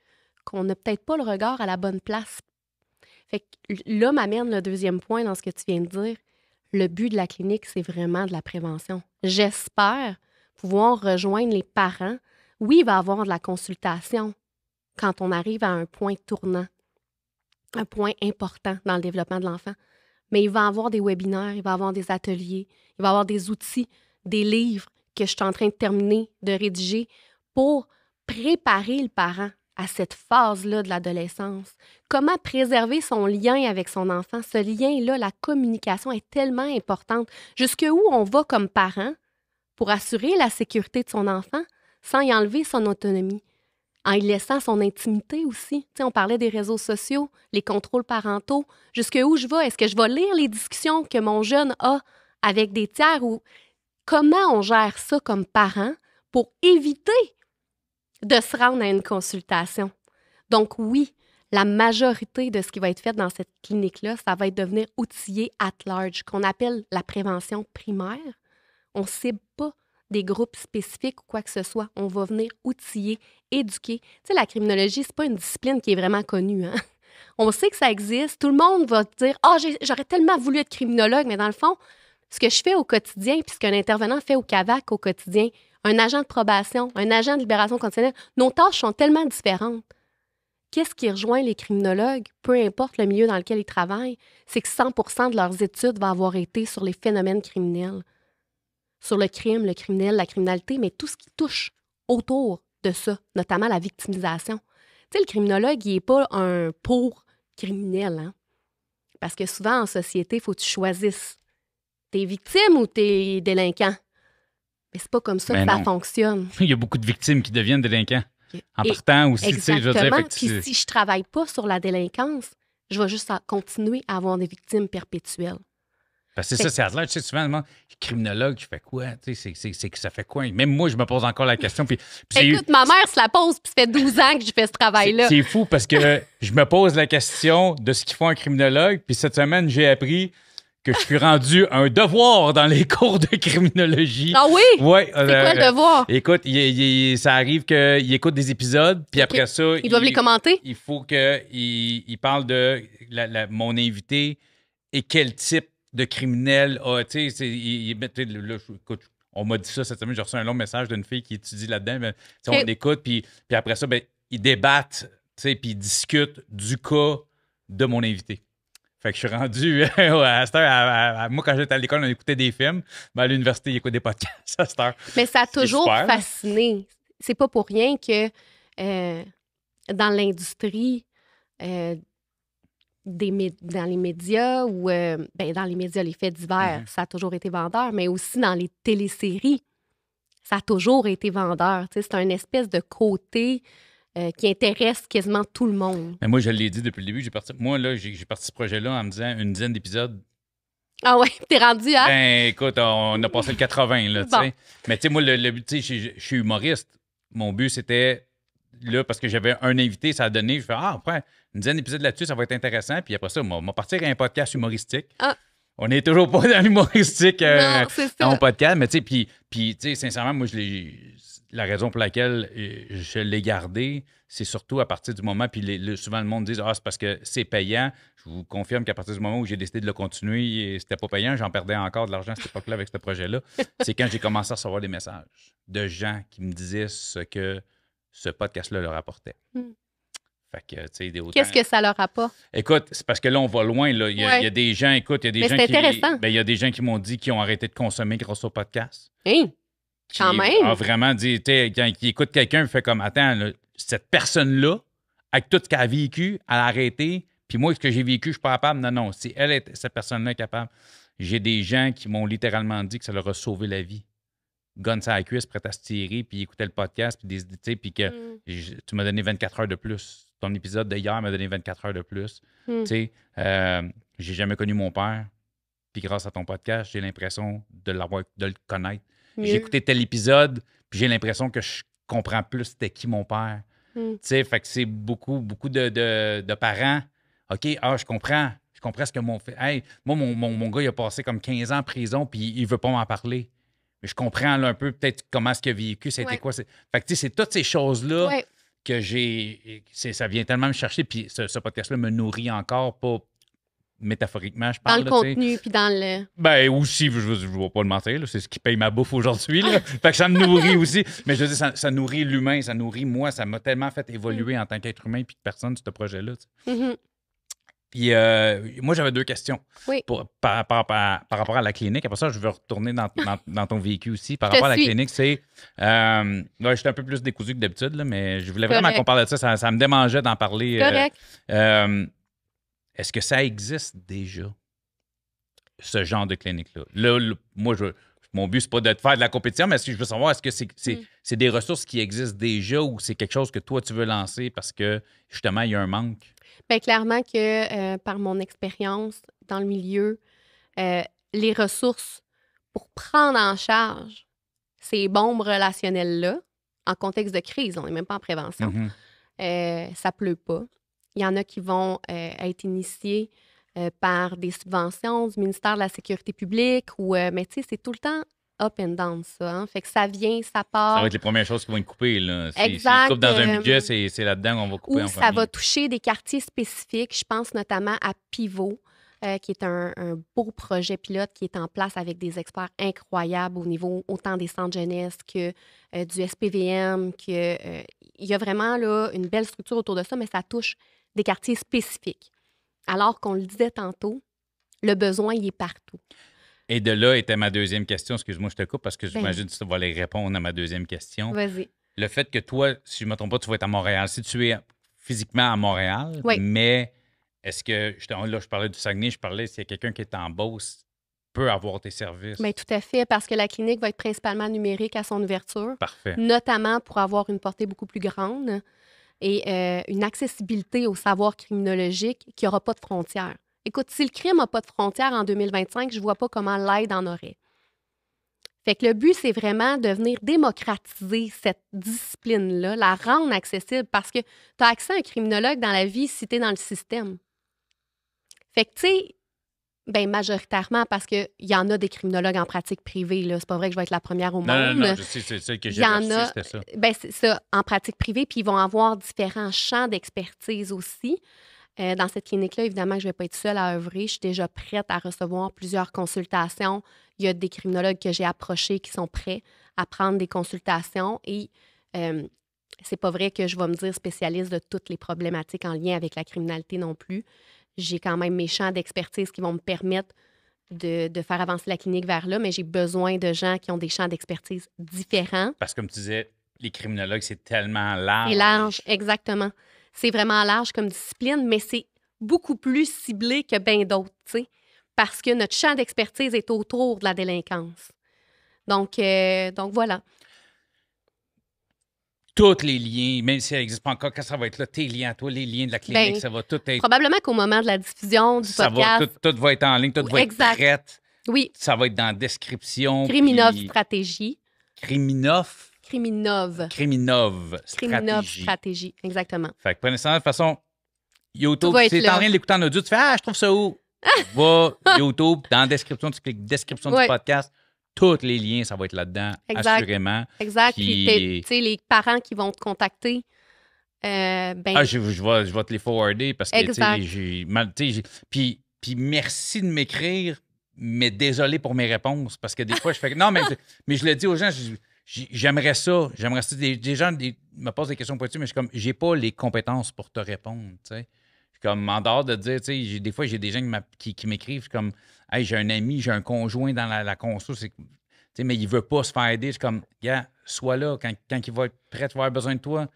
qu'on n'a peut-être pas le regard à la bonne place. Fait que là m'amène le deuxième point dans ce que tu viens de dire. Le but de la clinique, c'est vraiment de la prévention. J'espère pouvoir rejoindre les parents. Oui, il va y avoir de la consultation quand on arrive à un point tournant, un point important dans le développement de l'enfant. Mais il va y avoir des webinaires, il va y avoir des ateliers, il va y avoir des outils, des livres que je suis en train de terminer de rédiger pour préparer le parent à cette phase-là de l'adolescence. Comment préserver son lien avec son enfant? Ce lien-là, la communication est tellement importante. Jusqu'où on va comme parent pour assurer la sécurité de son enfant sans y enlever son autonomie, en y laissant son intimité aussi. Tu sais, on parlait des réseaux sociaux, les contrôles parentaux. Jusqu'où je vais? Est-ce que je vais lire les discussions que mon jeune a avec des tiers ou comment on gère ça comme parent pour éviter de se rendre à une consultation? Donc oui, la majorité de ce qui va être fait dans cette clinique-là, ça va être de venir outiller at large, qu'on appelle la prévention primaire. On ne cible pas des groupes spécifiques ou quoi que ce soit. On va venir outiller, éduquer. Tu sais, la criminologie, c'est pas une discipline qui est vraiment connue, hein? On sait que ça existe. Tout le monde va te dire « Ah, j'aurais tellement voulu être criminologue », mais dans le fond, ce que je fais au quotidien, puis ce qu'un intervenant fait au CAVAC au quotidien, un agent de probation, un agent de libération conditionnelle, nos tâches sont tellement différentes. Qu'est-ce qui rejoint les criminologues, peu importe le milieu dans lequel ils travaillent, c'est que 100% de leurs études vont avoir été sur les phénomènes criminels, sur le crime, le criminel, la criminalité, mais tout ce qui touche autour de ça, notamment la victimisation. Tu sais, le criminologue, il n'est pas un pour criminel, hein? Parce que souvent, en société, il faut que tu choisisses. T'es victime ou t'es délinquant? Mais c'est pas comme ça que ça fonctionne. Il y a beaucoup de victimes qui deviennent délinquants. En Et partant aussi, tu sais, je veux dire. Puis si je travaille pas sur la délinquance, je vais juste continuer à avoir des victimes perpétuelles. Parce que c'est ça, c'est à tu sais, souvent, moi, criminologue, je fais quoi? Tu sais, c'est que ça fait quoi? Même moi, je me pose encore la question. Puis écoute, ma mère se la pose, puis ça fait 12 ans que je fais ce travail-là. C'est fou parce que je me pose la question de ce qu'il faut un criminologue. Puis cette semaine, j'ai appris que je suis rendu un devoir dans les cours de criminologie. Ah oui? Ouais, c'est quoi le devoir? Écoute, ça arrive qu'ils écoutent des épisodes, puis après ça... Ils doivent les commenter? Il faut qu'ils parlent de mon invité et quel type de criminel a... Tu sais, écoute, on m'a dit ça cette semaine, j'ai reçu un long message d'une fille qui étudie là-dedans. Mais, on l'écoute, puis après ça, ils débattent, puis ils discutent du cas de mon invité. Fait que je suis rendu à cette heure. Moi, quand j'étais à l'école, on écoutait des films. Mais à l'université, ils écoutent des podcasts à cette heure. Mais ça a toujours fasciné. C'est pas pour rien que dans l'industrie, dans les médias ou dans les médias, les faits divers, ça a toujours été vendeur, mais aussi dans les téléséries, ça a toujours été vendeur. C'est un espèce de côté qui intéresse quasiment tout le monde. Mais moi, je l'ai dit depuis le début. J'ai parti ce projet-là en me disant une dizaine d'épisodes. Ah ouais, t'es rendu à... Ben, écoute, on a passé le 80, là, tu sais. Mais tu sais, moi, le but, tu sais, je suis humoriste. Mon but, c'était, là, parce que j'avais un invité, ça a donné, je fais, après, une dizaine d'épisodes là-dessus, ça va être intéressant. Puis après ça, on va partir à un podcast humoristique. On n'est toujours pas dans l'humoristique dans mon podcast, mais tu sais, puis tu sais, sincèrement, moi, la raison pour laquelle je l'ai gardé, c'est surtout à partir du moment, puis souvent le monde dit c'est parce que c'est payant. Je vous confirme qu'à partir du moment où j'ai décidé de le continuer, c'était pas payant, j'en perdais encore de l'argent à cette époque-là avec ce projet-là. C'est quand j'ai commencé à recevoir des messages de gens qui me disaient ce que ce podcast-là leur apportait. Fait que, tu sais, qu'est-ce que ça leur apporte? Écoute, c'est parce que là, on va loin. Là. Il y a des gens, écoute, il y a des gens il y a des gens qui m'ont dit qu'ils ont arrêté de consommer grâce au podcast. Quand même! A vraiment dit, tu sais, quand il écoute quelqu'un, il fait comme, attends, là, cette personne-là, avec tout ce qu'elle a vécu, elle a arrêté, puis moi, ce que j'ai vécu, je suis pas capable. Non, si cette personne-là est capable. J'ai des gens qui m'ont littéralement dit que ça leur a sauvé la vie. Gun sur la cuisse, prêt à se tirer, puis écouter le podcast, puis que tu m'as donné 24 heures de plus. Ton épisode d'hier m'a donné 24 heures de plus. Tu sais, j'ai jamais connu mon père. puis grâce à ton podcast, j'ai l'impression de le connaître. Mieux. J'ai écouté tel épisode, puis j'ai l'impression que je comprends plus c'était qui mon père. Mm. Tu sais, fait que c'est beaucoup de parents. OK, je comprends. Je comprends ce que mon fait. Hey, moi, mon gars, il a passé comme 15 ans en prison, puis il veut pas m'en parler. Mais je comprends là, un peu peut-être comment est-ce qu'il a vécu, c'était Ouais. quoi. Fait que tu sais, c'est toutes ces choses-là Ouais. que ça vient tellement me chercher, puis ce podcast-là me nourrit encore, pas métaphoriquement, je Dans parle. le là, tu sais. contenu, puis dans le... Ben aussi, je ne vais pas le mentir, là, c'est ce qui paye ma bouffe aujourd'hui. Là. Fait que ça me nourrit aussi. Mais je veux dire, ça nourrit l'humain, ça nourrit moi. Ça m'a tellement fait évoluer en tant qu'être humain puis de personne, ce projet-là. Tu sais. Mhm. Puis moi, j'avais 2 questions Oui. par rapport à la clinique. Après ça, je veux retourner dans ton vécu aussi. Par Je te rapport à la suis. clinique, c'est... ouais, j'étais un peu plus décousu que d'habitude, là, mais je voulais vraiment Correct. qu'on parle de ça. Ça me démangeait d'en parler. Correct. Est-ce que ça existe déjà, ce genre de clinique-là? Là, moi, mon but, c'est pas de te faire de la compétition, mais je veux savoir, est-ce que c'est des ressources qui existent déjà ou c'est quelque chose que toi, tu veux lancer parce que, justement, il y a un manque? Bien, clairement que par mon expérience dans le milieu, les ressources pour prendre en charge ces bombes relationnelles-là, en contexte de crise, on n'est même pas en prévention, Mhm. ça pleut pas. Il y en a qui vont être initiés par des subventions du ministère de la Sécurité publique, mais tu sais, c'est tout le temps up and down, ça. Hein? Fait que ça vient, ça part. Ça va être les premières choses qui vont être coupées. Là. Exact, S'ils coupent dans un budget, c'est là-dedans qu'on va couper Ou en ça premier. va toucher des quartiers spécifiques. Je pense notamment à Pivot, qui est un beau projet pilote qui est en place avec des experts incroyables au niveau autant des centres jeunesse que du SPVM. Il y a vraiment là, une belle structure autour de ça, mais ça touche des quartiers spécifiques. Alors qu'on le disait tantôt, le besoin, il est partout. Et de là était ma deuxième question. Excuse-moi, je te coupe parce que Ben j'imagine que tu vas aller répondre à ma deuxième question. Vas-y. Le fait que toi, si je ne me trompe pas, tu vas être à Montréal. Si tu es physiquement à Montréal, Oui. mais est-ce que, là, je parlais du Saguenay, je parlais s'il y a quelqu'un qui est en Beauce, peut avoir tes services. Bien, tout à fait, parce que la clinique va être principalement numérique à son ouverture, Parfait. notamment pour avoir une portée beaucoup plus grande et une accessibilité au savoir criminologique qui n'aura pas de frontières. Écoute, si le crime n'a pas de frontières en 2025, je ne vois pas comment l'aide en aurait. Fait que le but, c'est vraiment de venir démocratiser cette discipline-là, la rendre accessible, parce que tu as accès à un criminologue dans la vie si tu es dans le système. Fait que, tu sais, ben majoritairement, parce qu'il y en a des criminologues en pratique privée, là. C'est pas vrai que je vais être la première au monde. Non, je sais, c'est celle que j'ai Il y en reçue, a, c'était ça. ben c'est ça, en pratique privée, puis ils vont avoir différents champs d'expertise aussi. Dans cette clinique-là, évidemment, que je ne vais pas être seule à œuvrer. Je suis déjà prête à recevoir plusieurs consultations. Il y a des criminologues que j'ai approchés qui sont prêts à prendre des consultations. Et c'est pas vrai que je vais me dire spécialiste de toutes les problématiques en lien avec la criminalité non plus. J'ai quand même mes champs d'expertise qui vont me permettre de faire avancer la clinique vers là, mais j'ai besoin de gens qui ont des champs d'expertise différents. Parce que comme tu disais, les criminologues, c'est tellement large. C'est large, exactement. C'est vraiment large comme discipline, mais c'est beaucoup plus ciblé que bien d'autres, tu sais, parce que notre champ d'expertise est autour de la délinquance. Donc voilà. Tous les liens, même si elle n'existe pas encore, quand ça va être là, tes liens à toi, les liens de la clinique, Ben, ça va tout être... Probablement qu'au moment de la diffusion du Ça podcast, va, tout va être en ligne, tout va être Exact. prête. oui, Ça va être dans la description. Criminov puis- Stratégie. Criminov? Criminov. Criminov Criminov Stratégie. Stratégie, exactement. Fait que prenez ça de toute façon, YouTube, Tout va si être t'es en là. train de l'écouter en audio, tu fais « Ah, je trouve ça où? » Va YouTube, dans la description, tu cliques description Ouais. du podcast. Tous les liens, ça va être là-dedans, Exact. assurément. Exact. Puis- Puis, tu sais, les parents qui vont te contacter, ben, Ah, je vais te les forwarder parce que, tu sais, Exact. j'ai mal. Tu sais, puis merci de m'écrire, mais désolé pour mes réponses parce que des fois, je fais. Non, mais je le dis aux gens, j'aimerais ça. J'aimerais ça. Des gens me posent des questions pointues, mais je suis comme, j'ai pas les compétences pour te répondre, tu sais. Je suis comme, en dehors de dire, tu sais, des fois, j'ai des gens qui m'écrivent, je suis comme, hey, j'ai un ami, j'ai un conjoint dans la conso, tu sais, mais il veut pas se faire aider. Je suis comme, gars, sois là. Quand il va être prêt, tu vas avoir besoin de toi,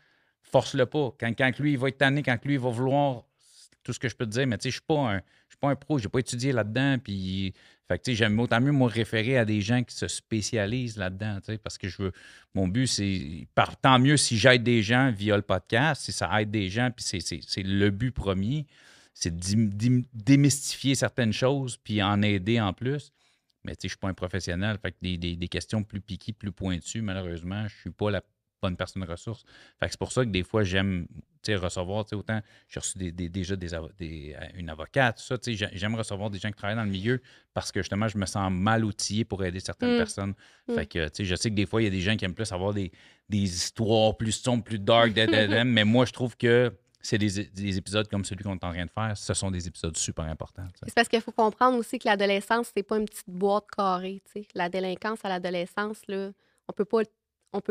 force-le pas. Quand lui, il va être tanné, quand lui, il va vouloir, c'est tout ce que je peux te dire, mais tu sais, je suis pas un pro, j'ai pas étudié là-dedans, puis, fait que, tu sais, j'aime autant mieux, moi, référer à des gens qui se spécialisent là-dedans, tu sais, parce que mon but, c'est, tant mieux si j'aide des gens via le podcast, si ça aide des gens, puis c'est le but premier, c'est démystifier certaines choses puis en aider en plus. Mais tu sais, je ne suis pas un professionnel. Fait que des questions plus piquées, plus pointues, malheureusement, je ne suis pas la bonne personne ressource. Fait que c'est pour ça que des fois, j'aime recevoir, autant j'ai reçu déjà une avocate, tout ça. J'aime recevoir des gens qui travaillent dans le milieu parce que justement, je me sens mal outillé pour aider certaines personnes. Fait que je sais que des fois, il y a des gens qui aiment plus avoir des histoires plus sombres, plus dark, mais moi, je trouve que c'est des épisodes comme celui qu'on est en train de faire. Ce sont des épisodes super importants. C'est parce qu'il faut comprendre aussi que l'adolescence, c'est pas une petite boîte carrée. T'sais. La délinquance à l'adolescence, là, on peut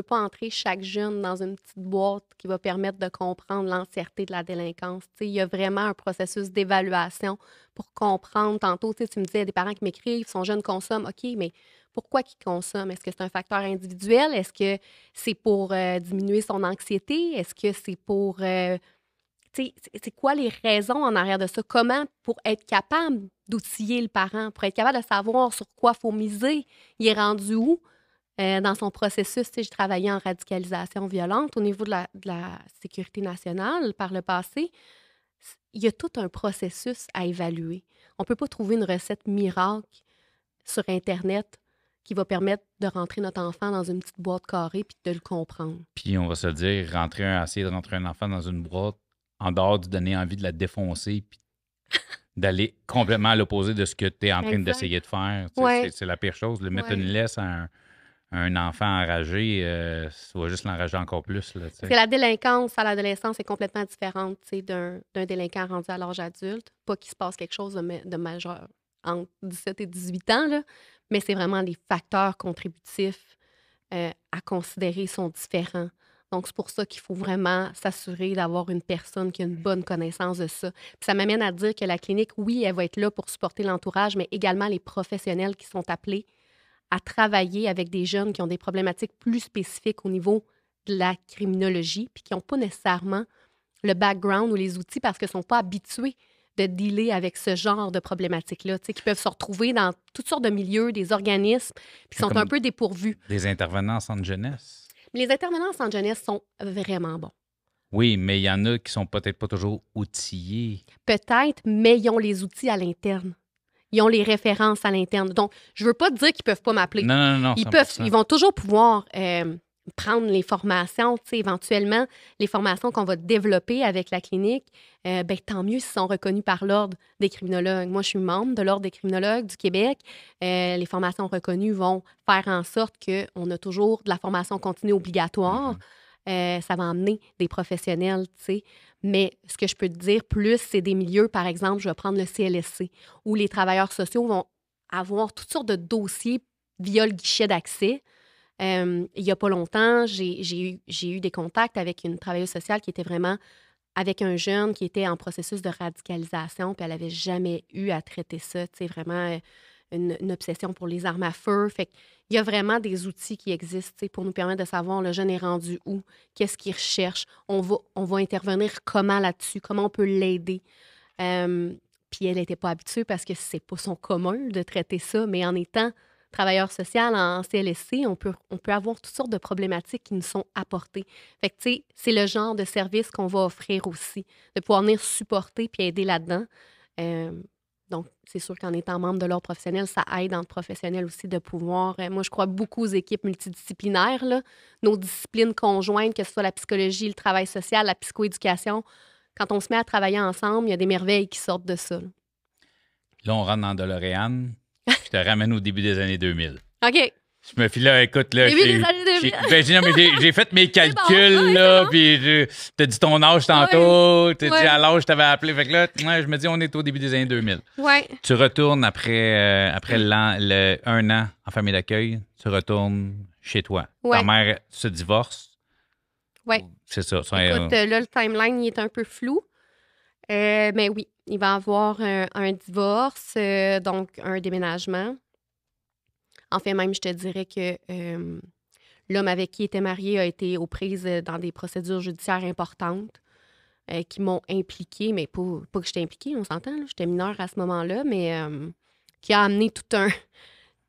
pas entrer chaque jeune dans une petite boîte qui va permettre de comprendre l'entièreté de la délinquance. T'sais, il y a vraiment un processus d'évaluation pour comprendre. Tantôt, tu me disais, des parents qui m'écrivent, son jeune consomme. OK, mais pourquoi ils consomment? Est-ce que c'est un facteur individuel? Est-ce que c'est pour diminuer son anxiété? Est-ce que c'est pour... c'est quoi les raisons en arrière de ça? Comment, pour être capable d'outiller le parent, pour être capable de savoir sur quoi il faut miser, il est rendu où dans son processus? J'ai travaillé en radicalisation violente au niveau de la sécurité nationale par le passé. Il y a tout un processus à évaluer. On ne peut pas trouver une recette miracle sur Internet qui va permettre de rentrer notre enfant dans une petite boîte carrée puis de le comprendre. Puis on va se dire, essayer de rentrer un enfant dans une boîte, en dehors de donner envie de la défoncer puis d'aller complètement à l'opposé de ce que tu es en train d'essayer de faire. Ouais. C'est la pire chose. Mettre une laisse à un enfant enragé, ça va juste l'enrager encore plus. Là, parce que la délinquance à l'adolescence est complètement différente d'un délinquant rendu à l'âge adulte. Pas qu'il se passe quelque chose de majeur entre 17 et 18 ans, là, mais c'est vraiment les facteurs contributifs à considérer sont différents. Donc, c'est pour ça qu'il faut vraiment s'assurer d'avoir une personne qui a une bonne connaissance de ça. Puis ça m'amène à dire que la clinique, oui, elle va être là pour supporter l'entourage, mais également les professionnels qui sont appelés à travailler avec des jeunes qui ont des problématiques plus spécifiques au niveau de la criminologie, puis qui n'ont pas nécessairement le background ou les outils parce qu'ils ne sont pas habitués de dealer avec ce genre de problématiques-là, qui peuvent se retrouver dans toutes sortes de milieux, des organismes, puis qui sont un peu dépourvus. Des intervenants en centre jeunesse. Les intervenants en centre jeunesse sont vraiment bons. Oui, mais il y en a qui sont peut-être pas toujours outillés. Peut-être, mais ils ont les outils à l'interne. Ils ont les références à l'interne. Donc, je veux pas dire qu'ils peuvent pas m'appeler. Non. Ils vont toujours pouvoir prendre les formations, éventuellement, les formations qu'on va développer avec la clinique. Tant mieux s'ils sont reconnus par l'Ordre des criminologues. Moi, je suis membre de l'Ordre des criminologues du Québec. Les formations reconnues vont faire en sorte qu'on a toujours de la formation continue obligatoire. Ça va emmener des professionnels, tu sais. Mais ce que je peux te dire plus, c'est des milieux, par exemple, je vais prendre le CLSC, où les travailleurs sociaux vont avoir toutes sortes de dossiers via le guichet d'accès. Il n'y a pas longtemps, j'ai eu des contacts avec une travailleuse sociale qui était vraiment avec un jeune qui était en processus de radicalisation, puis elle n'avait jamais eu à traiter ça, tu sais, vraiment une obsession pour les armes à feu. Fait qu'il y a vraiment des outils qui existent pour nous permettre de savoir le jeune est rendu où, qu'est-ce qu'il recherche. On va intervenir comment là-dessus, comment on peut l'aider. Puis elle n'était pas habituée parce que c'est pas son commun de traiter ça, mais en étant travailleur social en CLSC, on peut avoir toutes sortes de problématiques qui nous sont apportées. Fait que, tu sais, c'est le genre de service qu'on va offrir aussi, de pouvoir venir supporter puis aider là-dedans. Donc, c'est sûr qu'en étant membre de l'ordre professionnel, ça aide entre professionnels aussi de pouvoir... moi, je crois beaucoup aux équipes multidisciplinaires, là. Nos disciplines conjointes, que ce soit la psychologie, le travail social, la psychoéducation. Quand on se met à travailler ensemble, il y a des merveilles qui sortent de ça. Là, on rentre dans DeLorean. Je te ramène au début des années 2000. OK. Je me fie là, écoute, là. Début des années 2000. J'ai fait mes calculs, là, puis t'as dit ton âge tantôt, t'as dit à l'âge je t'avais appelé. Fait que là, je me dis, on est au début des années 2000. Ouais. Tu retournes après un an en famille d'accueil, tu retournes chez toi. Ouais. Ta mère se divorce. Oui. C'est ça. Écoute, là, le timeline il est un peu flou. Mais oui, il va y avoir un divorce, donc un déménagement. En fait, même, je te dirais que l'homme avec qui il était marié a été aux prises dans des procédures judiciaires importantes qui m'ont impliquée, mais pas que j'étais impliquée, on s'entend, là, j'étais mineure à ce moment-là, mais qui a amené tout un...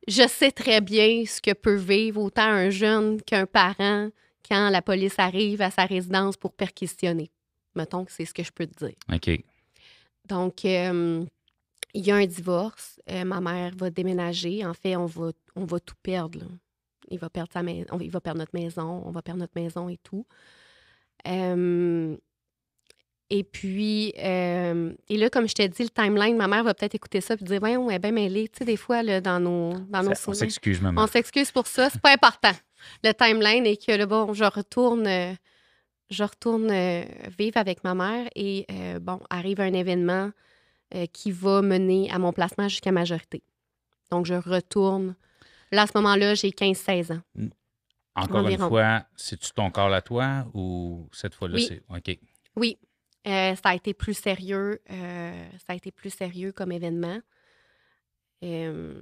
Je sais très bien ce que peut vivre autant un jeune qu'un parent quand la police arrive à sa résidence pour perquisitionner. Mettons que c'est ce que je peux te dire. OK. Donc, il y a un divorce. Ma mère va déménager. En fait, on va tout perdre, là. Il va perdre il va perdre notre maison. On va perdre notre maison et tout. Et puis, et là, comme je t'ai dit, le timeline, ma mère va peut-être écouter ça et dire, voyons, elle est bien mêlée. Tu sais, des fois, là, dans nos On souvenirs. s'excuse, maman. On s'excuse pour ça. C'est pas important. Le timeline est que, là, bon, je retourne vivre avec ma mère et, bon, arrive un événement qui va mener à mon placement jusqu'à majorité. Donc, je retourne. Là, à ce moment-là, j'ai 15-16 ans. Encore environ. une fois, c'est-tu ton corps à toi ou cette fois-là, Oui. c'est... OK. Oui. Ça a été plus sérieux. Ça a été plus sérieux comme événement. Et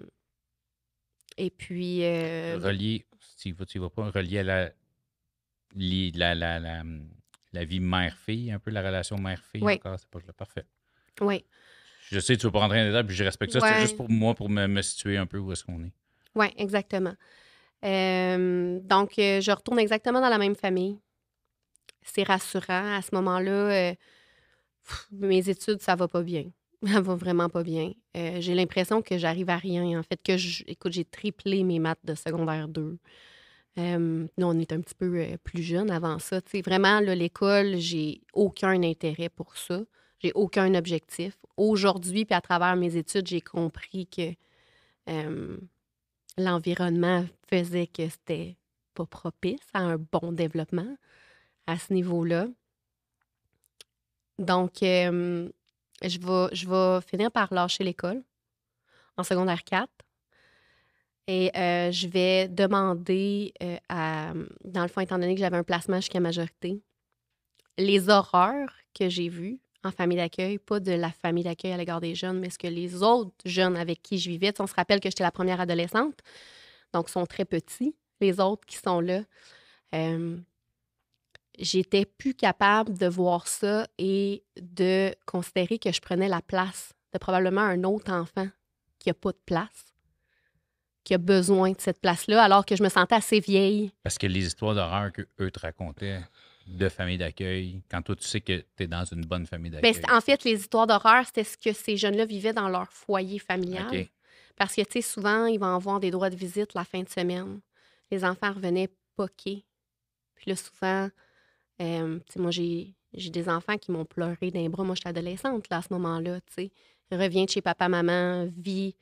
puis... Relié, tu vas pas, relié à la vie mère-fille, un peu la relation mère-fille Oui. encore, c'est pas parfait. Oui. Je sais que tu vas pas rentrer en détail, puis je respecte ça. Ouais. C'est juste pour moi, pour me situer un peu où est-ce qu'on est. Oui, exactement. Donc, je retourne exactement dans la même famille. C'est rassurant. À ce moment-là, mes études, ça va pas bien. Ça va vraiment pas bien. J'ai l'impression que j'arrive à rien. En fait, écoute, j'ai triplé mes maths de secondaire 2. Nous, on est un petit peu plus jeunes avant ça. Tu sais, vraiment, là, l'école, j'ai aucun intérêt pour ça. J'ai aucun objectif. Aujourd'hui, puis à travers mes études, j'ai compris que l'environnement faisait que c'était pas propice à un bon développement à ce niveau-là. Donc, je vais finir par lâcher l'école en secondaire 4 et je vais demander dans le fond, étant donné que j'avais un placement jusqu'à majorité, les horreurs que j'ai vues en famille d'accueil, pas de la famille d'accueil à l'égard des jeunes, mais ce que les autres jeunes avec qui je vivais, on se rappelle que j'étais la première adolescente, donc ils sont très petits, les autres qui sont là. J'étais plus capable de voir ça et de considérer que je prenais la place de probablement un autre enfant qui n'a pas de place, qui a besoin de cette place-là, alors que je me sentais assez vieille. Parce que les histoires d'horreur qu'eux te racontaient de famille d'accueil, quand toi, tu sais que tu es dans une bonne famille d'accueil. Bien, en fait, les histoires d'horreur, c'était ce que ces jeunes-là vivaient dans leur foyer familial. OK. Parce que, tu sais, souvent, ils vont avoir des droits de visite la fin de semaine. Les enfants revenaient poqués. Puis là, souvent, tu sais, moi, j'ai des enfants qui m'ont pleuré dans les bras. Moi, j'étais adolescente, là, à ce moment-là, tu sais. Revient de chez papa, maman, vit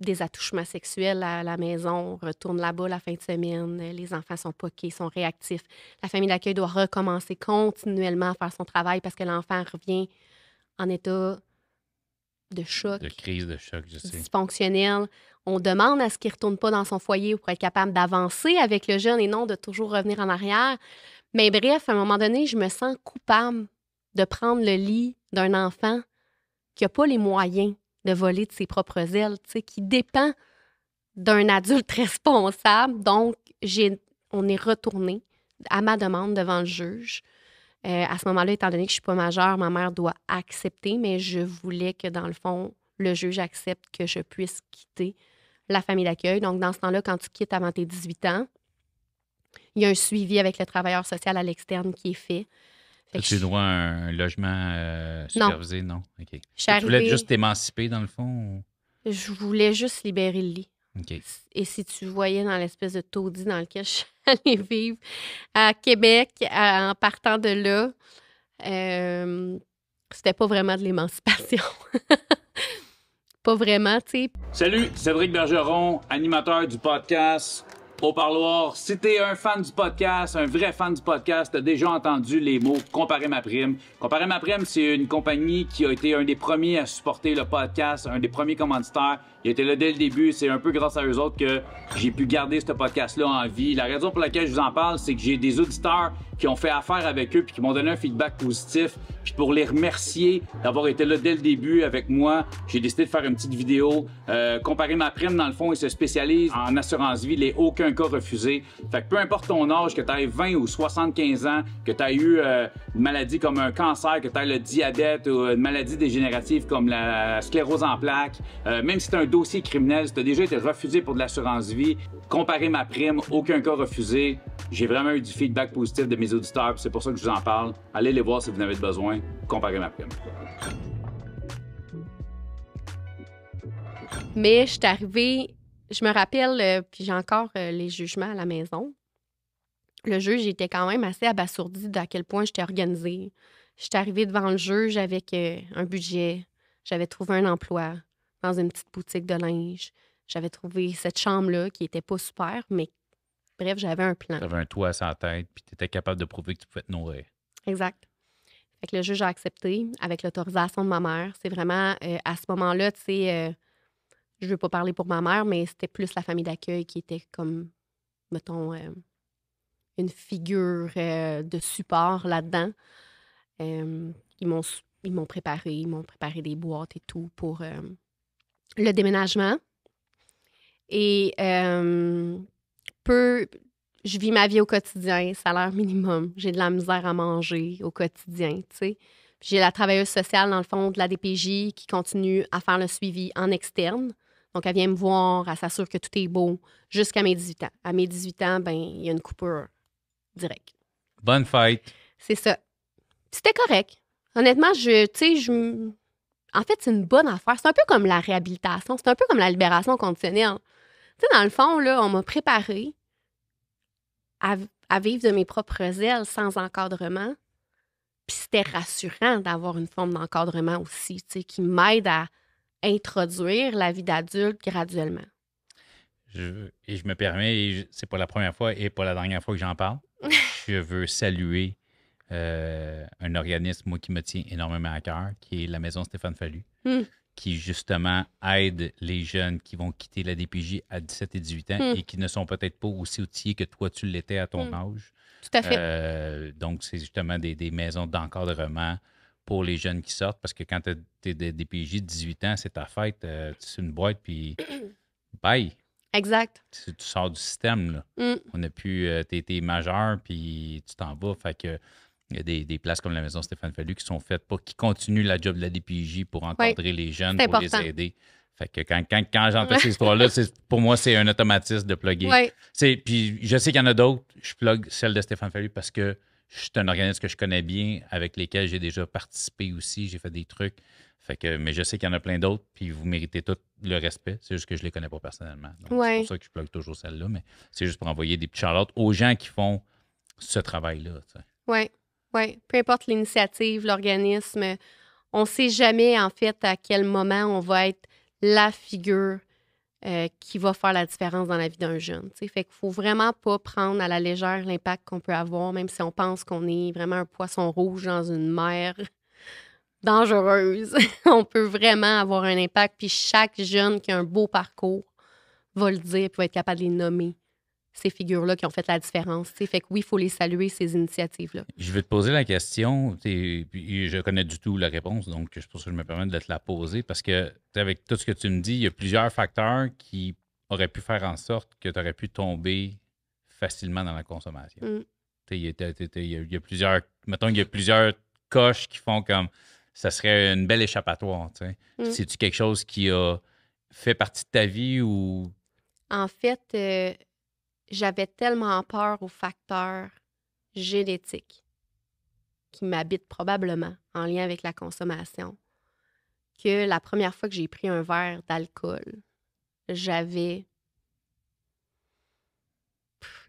des attouchements sexuels à la maison, retourne là-bas la fin de semaine. Les enfants sont poqués, sont réactifs. La famille d'accueil doit recommencer continuellement à faire son travail parce que l'enfant revient en état de choc. De crise de choc, je sais. Dysfonctionnel. On demande à ce qu'il ne retourne pas dans son foyer pour être capable d'avancer avec le jeune et non de toujours revenir en arrière. Mais bref, à un moment donné, je me sens coupable de prendre le lit d'un enfant qui n'a pas les moyens de voler de ses propres ailes, tu sais, qui dépend d'un adulte responsable. Donc, on est retourné à ma demande devant le juge. À ce moment-là, étant donné que je ne suis pas majeure, ma mère doit accepter, mais je voulais que, dans le fond, le juge accepte que je puisse quitter la famille d'accueil. Donc, dans ce temps-là, quand tu quittes avant tes 18 ans, il y a un suivi avec le travailleur social à l'externe qui est fait. As-tu droit à un logement supervisé? Non. OK. Tu voulais juste t'émanciper, dans le fond? Ou... Je voulais juste libérer le lit. OK. Et si tu voyais dans l'espèce de taudis dans lequel je suis allée vivre à Québec, en partant de là, c'était pas vraiment de l'émancipation. Pas vraiment, tu sais. Salut, Cédric Bergeron, animateur du podcast Au Parloir. Si t'es un fan du podcast, un vrai fan du podcast, t'as déjà entendu les mots « Comparer ma prime ». Comparer ma prime, c'est une compagnie qui a été un des premiers à supporter le podcast, un des premiers commanditaires. Il était là dès le début. C'est un peu grâce à eux autres que j'ai pu garder ce podcast-là en vie. La raison pour laquelle je vous en parle, c'est que j'ai des auditeurs qui ont fait affaire avec eux puis qui m'ont donné un feedback positif. Puis pour les remercier d'avoir été là dès le début avec moi, j'ai décidé de faire une petite vidéo. Comparer ma prime, dans le fond, ils se spécialisent en assurance vie, les aucun cas refusé. Fait que peu importe ton âge, que tu aies 20 ou 75 ans, que tu aies eu une maladie comme un cancer, que tu aies le diabète ou une maladie dégénérative comme la sclérose en plaques, même si tu as un dossier criminel, si tu as déjà été refusé pour de l'assurance vie, comparer ma prime, aucun cas refusé. J'ai vraiment eu du feedback positif de mes auditeurs, c'est pour ça que je vous en parle. Allez les voir si vous en avez besoin. Comparer ma prime. Mais je suis arrivée, je me rappelle, puis j'ai encore les jugements à la maison. Le juge était quand même assez abasourdi d'à quel point j'étais organisée. J'étais arrivée devant le juge avec un budget. J'avais trouvé un emploi dans une petite boutique de linge. J'avais trouvé cette chambre-là qui était pas super, mais bref, j'avais un plan. Tu avais un toit à sa tête, puis tu étais capable de prouver que tu pouvais te nourrir. Exact. Fait que le juge a accepté avec l'autorisation de ma mère. C'est vraiment, à ce moment-là, tu sais, je veux pas parler pour ma mère, mais c'était plus la famille d'accueil qui était comme, mettons, une figure de support là-dedans. Ils m'ont préparé des boîtes et tout pour le déménagement. Et je vis ma vie au quotidien, salaire minimum. J'ai de la misère à manger au quotidien, tu sais. J'ai la travailleuse sociale, dans le fond, de la DPJ qui continue à faire le suivi en externe. Donc, elle vient me voir, elle s'assure que tout est beau jusqu'à mes 18 ans. À mes 18 ans, ben il y a une coupure directe. Bonne fête. C'est ça. C'était correct. Honnêtement, en fait, c'est une bonne affaire. C'est un peu comme la réhabilitation. C'est un peu comme la libération conditionnelle. Tu sais, dans le fond, là, on m'a préparé à vivre de mes propres ailes sans encadrement. Puis c'était rassurant d'avoir une forme d'encadrement aussi, tu sais, qui m'aide à introduire la vie d'adulte graduellement. Je me permets, c'est pas la première fois et pas la dernière fois que j'en parle. Je veux saluer un organisme, moi, qui me tient énormément à cœur, qui est la Maison Stéphane Fallu, qui, justement, aide les jeunes qui vont quitter la DPJ à 17 et 18 ans et qui ne sont peut-être pas aussi outillés que toi, tu l'étais à ton âge. Tout à fait. Donc, c'est justement des maisons d'encadrement pour les jeunes qui sortent, parce que quand tu es de DPJ de 18 ans, c'est ta fête, c'est une boîte, puis bye. Exact. Tu sors du système, là. On a pu, t'es majeur, puis tu t'en vas, fait que il y a des places comme la Maison Stéphane Fallu qui sont faites pour qui continuent la job de la DPJ pour encadrer les jeunes, pour important. les aider. Fait que quand j'entends ces histoires-là, pour moi, c'est un automatisme de plugger. Ouais. Puis je sais qu'il y en a d'autres. Je plug celle de Stéphane Fallu parce que c'est un organisme que je connais bien, avec lesquels j'ai déjà participé aussi. J'ai fait des trucs. Fait que, mais je sais qu'il y en a plein d'autres, puis vous méritez tout le respect. C'est juste que je ne les connais pas personnellement. Donc, c'est pour ça que je plug toujours celle-là. Mais c'est juste pour envoyer des petits shout-outs aux gens qui font ce travail-là. Oui. Oui, peu importe l'initiative, l'organisme, on ne sait jamais, en fait, à quel moment on va être la figure qui va faire la différence dans la vie d'un jeune. T'sais. Fait qu'il ne faut vraiment pas prendre à la légère l'impact qu'on peut avoir, même si on pense qu'on est vraiment un poisson rouge dans une mer dangereuse. On peut vraiment avoir un impact, puis chaque jeune qui a un beau parcours va le dire, puis va être capable de les nommer. Ces figures-là qui ont fait la différence. T'sais. Fait que oui, il faut les saluer, ces initiatives-là. Je vais te poser la question, puis je connais du tout la réponse, donc c'est pour ça que je me permets de te la poser, parce que avec tout ce que tu me dis, il y a plusieurs facteurs qui auraient pu faire en sorte que tu aurais pu tomber facilement dans la consommation. Il y a plusieurs, mettons, il y a plusieurs coches qui font comme ça serait une belle échappatoire. C'est-tu quelque chose qui a fait partie de ta vie ou... En fait, j'avais tellement peur aux facteurs génétiques qui m'habitent probablement en lien avec la consommation que la première fois que j'ai pris un verre d'alcool, j'avais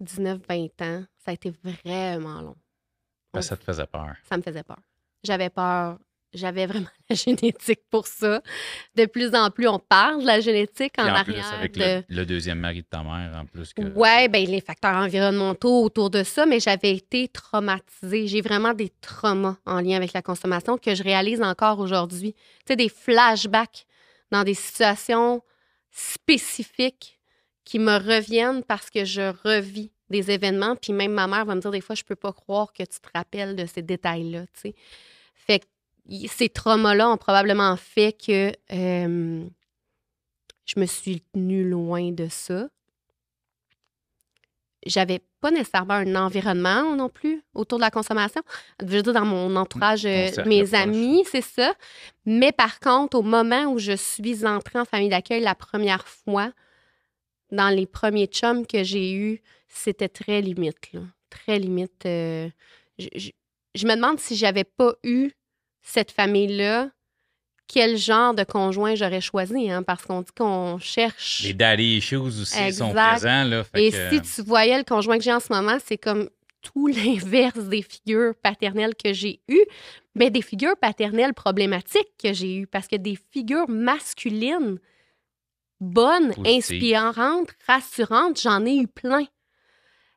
19-20 ans. Ça a été vraiment long. Ça te faisait peur? Ça me faisait peur. J'avais peur. J'avais vraiment la génétique pour ça. De plus en plus, on parle de la génétique en arrière. Plus avec le deuxième mari de ta mère, en plus. Oui, bien, les facteurs environnementaux autour de ça, mais j'avais été traumatisée. J'ai vraiment des traumas en lien avec la consommation que je réalise encore aujourd'hui. Tu sais, des flashbacks dans des situations spécifiques qui me reviennent parce que je revis des événements. Puis même ma mère va me dire des fois, je peux pas croire que tu te rappelles de ces détails-là, tu sais. Fait que ces traumas-là ont probablement fait que je me suis tenue loin de ça. J'avais pas nécessairement un environnement non plus autour de la consommation. Je veux dire, dans mon entourage, mes amis, c'est ça. Mais par contre, au moment où je suis entrée en famille d'accueil la première fois, dans les premiers chums que j'ai eus, c'était très limite, là. Très limite. Je me demande si j'avais pas eu cette famille-là quel genre de conjoint j'aurais choisi, hein, parce qu'on dit qu'on cherche. Les daddy issues aussi Exact. sont présents. Là, Et si tu voyais le conjoint que j'ai en ce moment, c'est comme tout l'inverse des figures paternelles que j'ai eues, mais des figures paternelles problématiques que j'ai eues, parce que des figures masculines bonnes, Positives. inspirantes, rassurantes, j'en ai eu plein.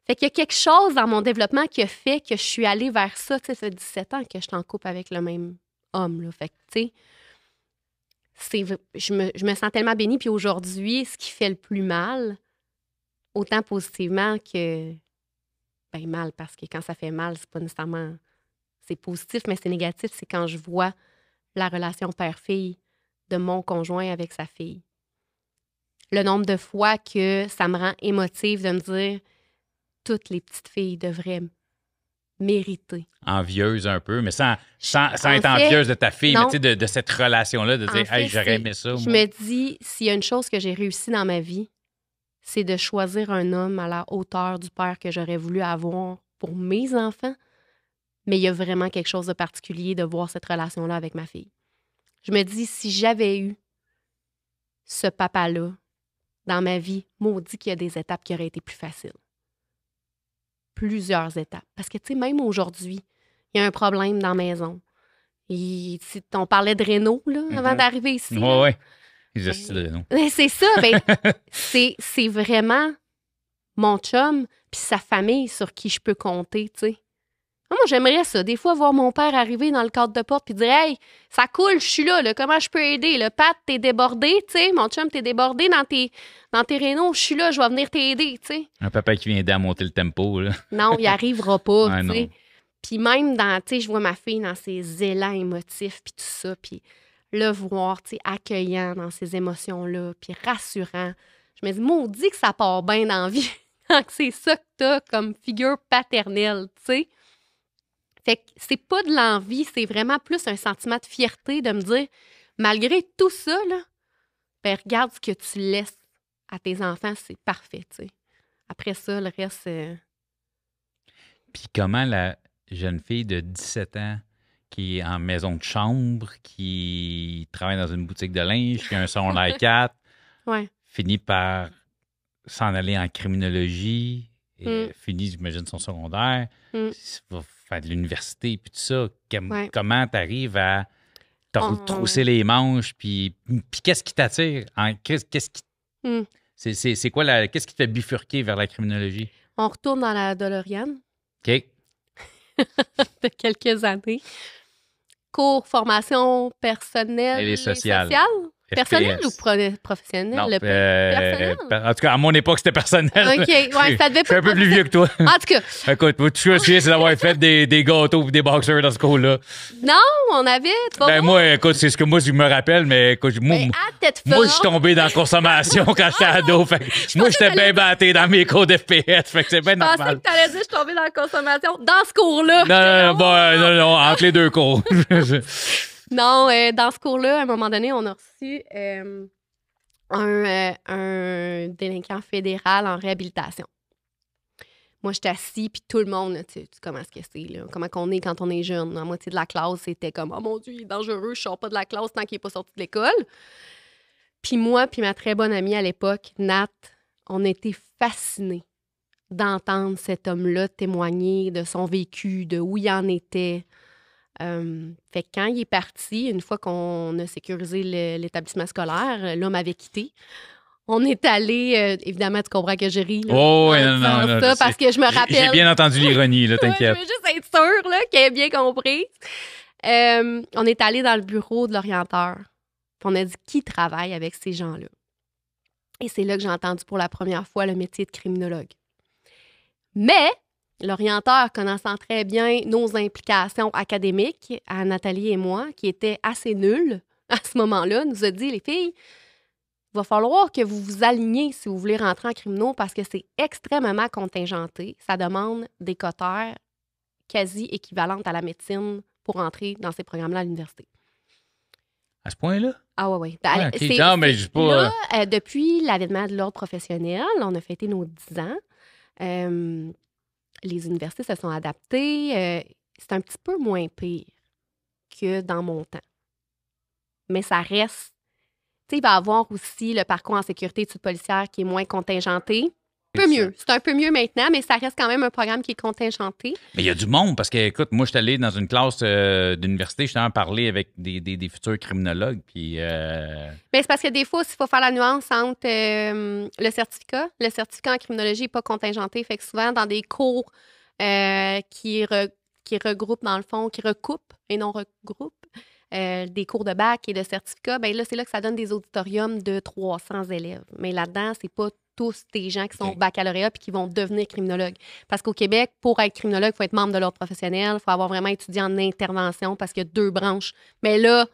Fait qu'il y a quelque chose dans mon développement qui a fait que je suis allée vers ça. Tu sais, ça fait 17 ans que je suis en couple avec le même homme, là. Fait que, tu sais, je me sens tellement bénie. Puis aujourd'hui, ce qui fait le plus mal, autant positivement que... Ben mal, parce que quand ça fait mal, c'est pas nécessairement... C'est positif, mais c'est négatif. C'est quand je vois la relation père-fille de mon conjoint avec sa fille. Le nombre de fois que ça me rend émotive de me dire toutes les petites filles devraient mériter. Envieuse un peu, mais sans En être fait, envieuse de ta fille, non. mais tu sais, de cette relation-là, de En dire, fait, hey, j'aurais aimé ça. je moi. me dis, s'il y a une chose que j'ai réussi dans ma vie, c'est de choisir un homme à la hauteur du père que j'aurais voulu avoir pour mes enfants. Mais il y a vraiment quelque chose de particulier de voir cette relation-là avec ma fille. Je me dis, si j'avais eu ce papa-là dans ma vie, maudit qu'il y a des étapes qui auraient été plus faciles. Plusieurs étapes. Parce que, tu sais, même aujourd'hui, il y a un problème dans la maison. On parlait de Renault, là, avant d'arriver ici. Oui, là. oui. Ils essaient de non. C'est ça. Ben, c'est vraiment mon chum puis sa famille sur qui je peux compter, tu sais. Moi, j'aimerais ça. Des fois, voir mon père arriver dans le cadre de porte puis dire « Hey, ça coule, je suis là, comment je peux aider? Le Pat, t'es débordé, tu sais. Mon chum, t'es débordé dans tes Renault, je suis là, je vais venir t'aider, tu sais. » Un papa qui vient aider à monter le tempo. Là. Non, il arrivera pas, Ouais, tu sais. non. Puis même dans, tu sais, je vois ma fille dans ses élans émotifs puis tout ça, puis le voir, tu sais, accueillant dans ses émotions-là, puis rassurant. Je me dis, maudit que ça part bien dans la vie quand c'est ça que t'as comme figure paternelle, tu sais. Fait que c'est pas de l'envie, c'est vraiment plus un sentiment de fierté de me dire, malgré tout ça, là, ben regarde ce que tu laisses à tes enfants, c'est parfait, tu sais. Après ça, le reste... Puis comment la jeune fille de 17 ans qui est en maison de chambre, qui travaille dans une boutique de linge, qui a un secondaire 4, Ouais. finit par s'en aller en criminologie, et finit, j'imagine, son secondaire, va faire de l'université, puis tout ça. Ouais. Comment tu arrives à te retrousser les manches, puis qu'est-ce qui t'attire? Qu'est-ce qui... C'est quoi qu'est-ce qui te fait bifurquer vers la criminologie? On retourne dans la DeLorean OK. de quelques années. Cours, formation personnelle Et sociale. Personnelle FPS. ou professionnelle? Non, personnel? en tout cas, à mon époque, c'était personnel. OK, ouais, ça devait Je suis un peu plus vieux que toi. En tout cas, Écoute, moi, tout ce que je sais, c'est d'avoir fait des gâteaux et des boxers dans ce cours-là. non, on avait... Tu vas Ben, voir. moi, écoute, c'est ce que moi, je me rappelle, mais écoute, moi, Ben, à tête moi, je forte. suis tombé dans la consommation quand j'étais ado. Fait que moi, j'étais bien batté dans mes cours d'FPS. Fait que c'est bien Je pensais normal. que t'allais dire je suis tombée dans la consommation dans ce cours-là. Non, entre les deux cours. Non, dans ce cours-là, à un moment donné, on a reçu un délinquant fédéral en réhabilitation. Moi, j'étais assis, puis tout le monde, là, tu sais comment est-ce que c'est, là, comment qu'on est quand on est jeune. La moitié de la classe, c'était comme « Oh mon Dieu, il est dangereux, je sors pas de la classe tant qu'il est pas sorti de l'école. » Puis moi, puis ma très bonne amie à l'époque, Nat, on était fascinés d'entendre cet homme-là témoigner de son vécu, de où il en était. Fait que quand il est parti, une fois qu'on a sécurisé l'établissement scolaire, l'homme avait quitté. On est allé, évidemment, tu comprends que je ris. Là, Oh, ouais, en non, disant ça, parce que je me rappelle. J'ai bien entendu l'ironie, là, Ouais, t'inquiète. je veux juste être sûre là, qu'elle ait bien compris. On est allé dans le bureau de l'orienteur. Puis on a dit qui travaille avec ces gens-là. Et c'est là que j'ai entendu pour la première fois le métier de criminologue. Mais l'orienteur, connaissant très bien nos implications académiques, à Nathalie et moi, qui étaient assez nulles à ce moment-là, nous a dit, les filles, il va falloir que vous vous aligniez si vous voulez rentrer en criminaux parce que c'est extrêmement contingenté. Ça demande des cotères quasi équivalentes à la médecine pour entrer dans ces programmes-là à l'université. À ce point-là? Ah ouais. Ah, ok. Non, mais je sais pas. Là, depuis l'avènement de l'ordre professionnel, on a fêté nos 10 ans. Les universités se sont adaptées. C'est un petit peu moins pire que dans mon temps. mais ça reste... Tu sais, il va y avoir aussi le parcours en sécurité études policières qui est moins contingenté. Un peu mieux. C'est un peu mieux maintenant, mais ça reste quand même un programme qui est contingenté. Mais il y a du monde parce que, écoute, moi, je suis allé dans une classe d'université, je suis allé parler avec des futurs criminologues. Puis. Mais c'est parce que des fois, il faut faire la nuance entre le certificat. Le certificat en criminologie n'est pas contingenté. Fait que souvent, dans des cours qui regroupent, dans le fond, qui recoupent et non regroupent des cours de bac et de certificat, bien là, c'est là que ça donne des auditoriums de 300 élèves. Mais là-dedans, c'est pas tous des gens qui sont au baccalauréat puis qui vont devenir criminologues. Parce qu'au Québec, pour être criminologue, il faut être membre de l'ordre professionnel, il faut avoir vraiment étudié en intervention parce qu'il y a 2 branches. Mais là,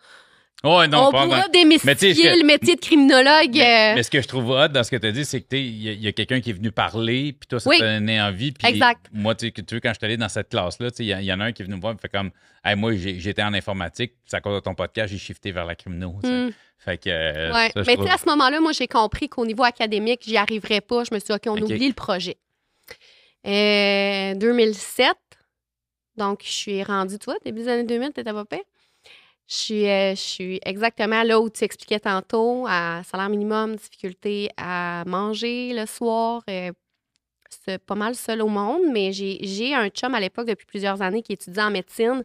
on pourra démystifier le métier de criminologue. Mais ce que je trouve hot dans ce que tu as dit, c'est que il y a quelqu'un qui est venu parler, puis toi, ça t'a donné envie. Puis exact. Moi, tu sais, quand je suis allé dans cette classe-là, il y en a un qui est venu me voir et fait comme hey, moi, j'étais en informatique, puis à cause de ton podcast, j'ai shifté vers la crimino. Fait que, ouais. ça, mais à ce moment-là, moi, j'ai compris qu'au niveau académique, j'y arriverais pas. Je me suis dit, OK, on oublie le projet. 2007, donc je suis rendue, tu vois, début des années 2000, t'étais pas pire. Je suis exactement là où tu expliquais tantôt, à salaire minimum, difficulté à manger le soir. C'est pas mal seul au monde, mais j'ai un chum à l'époque depuis plusieurs années qui étudie en médecine.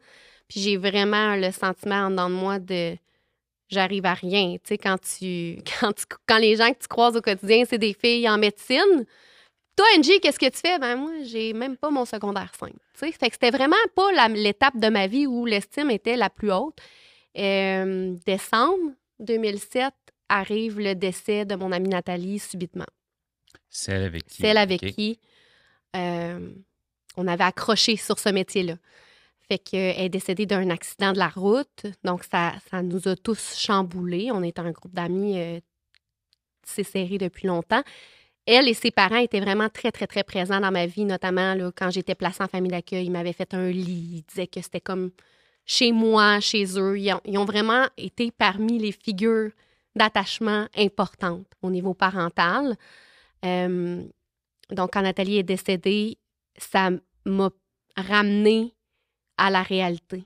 Puis j'ai vraiment le sentiment en dedans de moi de j'arrive à rien. Tu sais, quand les gens que tu croises au quotidien, c'est des filles en médecine. Toi, Angie, qu'est-ce que tu fais? Ben moi, j'ai même pas mon secondaire 5. Tu sais, fait que c'était vraiment pas l'étape de ma vie où l'estime était la plus haute. Décembre 2007, arrive le décès de mon amie Nathalie subitement. Celle avec qui On avait accroché sur ce métier-là. Fait qu'elle est décédée d'un accident de la route. Donc, ça nous a tous chamboulés. On est un groupe d'amis tissé serré depuis longtemps. Elle et ses parents étaient vraiment très, très, très présents dans ma vie, notamment là, quand j'étais placée en famille d'accueil. Ils m'avaient fait un lit. Ils disaient que c'était comme chez moi, chez eux. Ils ont vraiment été parmi les figures d'attachement importantes au niveau parental. Donc, quand Nathalie est décédée, ça m'a ramenée à la réalité.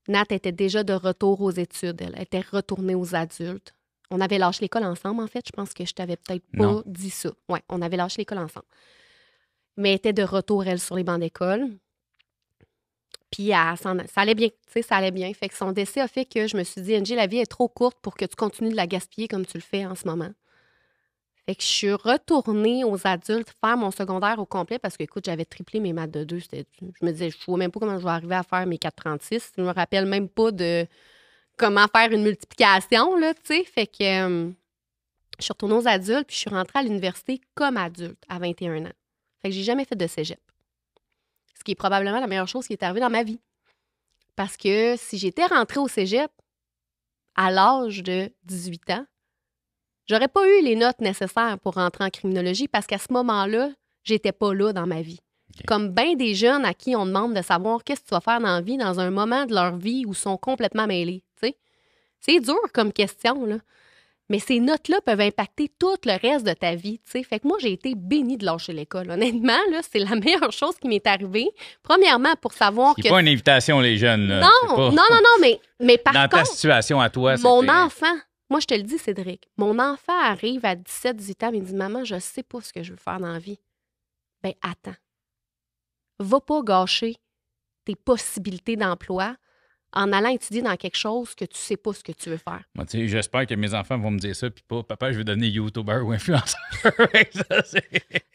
Nat était déjà de retour aux études. Elle était retournée aux adultes. On avait lâché l'école ensemble, en fait. Je pense que je t'avais peut-être pas dit ça. Oui, on avait lâché l'école ensemble. Mais elle était de retour, elle, sur les bancs d'école. Puis ça allait bien, tu sais, ça allait bien. Fait que son décès a fait que je me suis dit, Angie, la vie est trop courte pour que tu continues de la gaspiller comme tu le fais en ce moment. Fait que je suis retournée aux adultes faire mon secondaire au complet parce que, écoute, j'avais triplé mes maths de 2. Je me disais, je ne vois même pas comment je vais arriver à faire mes 4,36. Je me rappelle même pas de comment faire une multiplication, là, tu sais. Fait que je suis retournée aux adultes puis je suis rentrée à l'université comme adulte à 21 ans. Fait que j'ai jamais fait de cégep. Ce qui est probablement la meilleure chose qui est arrivée dans ma vie. Parce que si j'étais rentrée au cégep à l'âge de 18 ans, j'aurais pas eu les notes nécessaires pour rentrer en criminologie parce qu'à ce moment-là, j'étais pas là dans ma vie. Okay. Comme bien des jeunes à qui on demande de savoir qu'est-ce que tu vas faire dans la vie dans un moment de leur vie où ils sont complètement mêlés. T'sais. C'est dur comme question, là. Mais ces notes-là peuvent impacter tout le reste de ta vie. T'sais. Fait que moi, j'ai été bénie de lâcher l'école. Honnêtement, là, c'est la meilleure chose qui m'est arrivée. Premièrement, pour savoir que... C'est pas une invitation, les jeunes. Là. Non, mais par contre... Dans ta situation à toi, mon enfant... Moi, je te le dis, Cédric, mon enfant arrive à 17-18 ans et me dit « Maman, je sais pas ce que je veux faire dans la vie. » Bien, attends. Va pas gâcher tes possibilités d'emploi en allant étudier dans quelque chose que tu sais pas ce que tu veux faire. Moi, tu sais, j'espère que mes enfants vont me dire ça, puis pas « Papa, je veux devenir YouTuber ou influenceur. »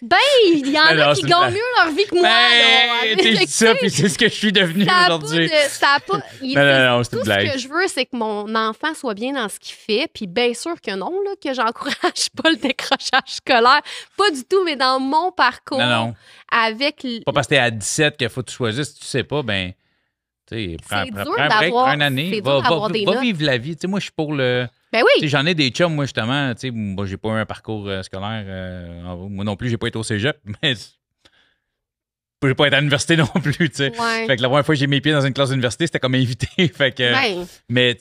Ben, il y en a qui gagnent mieux leur vie que moi. Ben, tu dis ça, puis c'est ce que je suis devenu aujourd'hui. Non, c'est une blague. Ce que je veux, c'est que mon enfant soit bien dans ce qu'il fait, puis bien sûr que non, là, que j'encourage pas le décrochage scolaire. Pas du tout, mais dans mon parcours. Non. Avec... Pas parce que t'es à 17 qu'il faut que tu choisisses, si tu sais pas, ben... Prends un break, prends une année, va vivre la vie. T'sais, moi, je suis pour le... Ben oui. J'en ai des chums, moi, justement. Moi, j'ai pas eu un parcours scolaire. Moi non plus, j'ai pas été au cégep, mais j'ai pas été à l'université non plus. Ouais. Fait que la première fois que j'ai mis mes pieds dans une classe d'université, c'était comme invité. Fait que, mais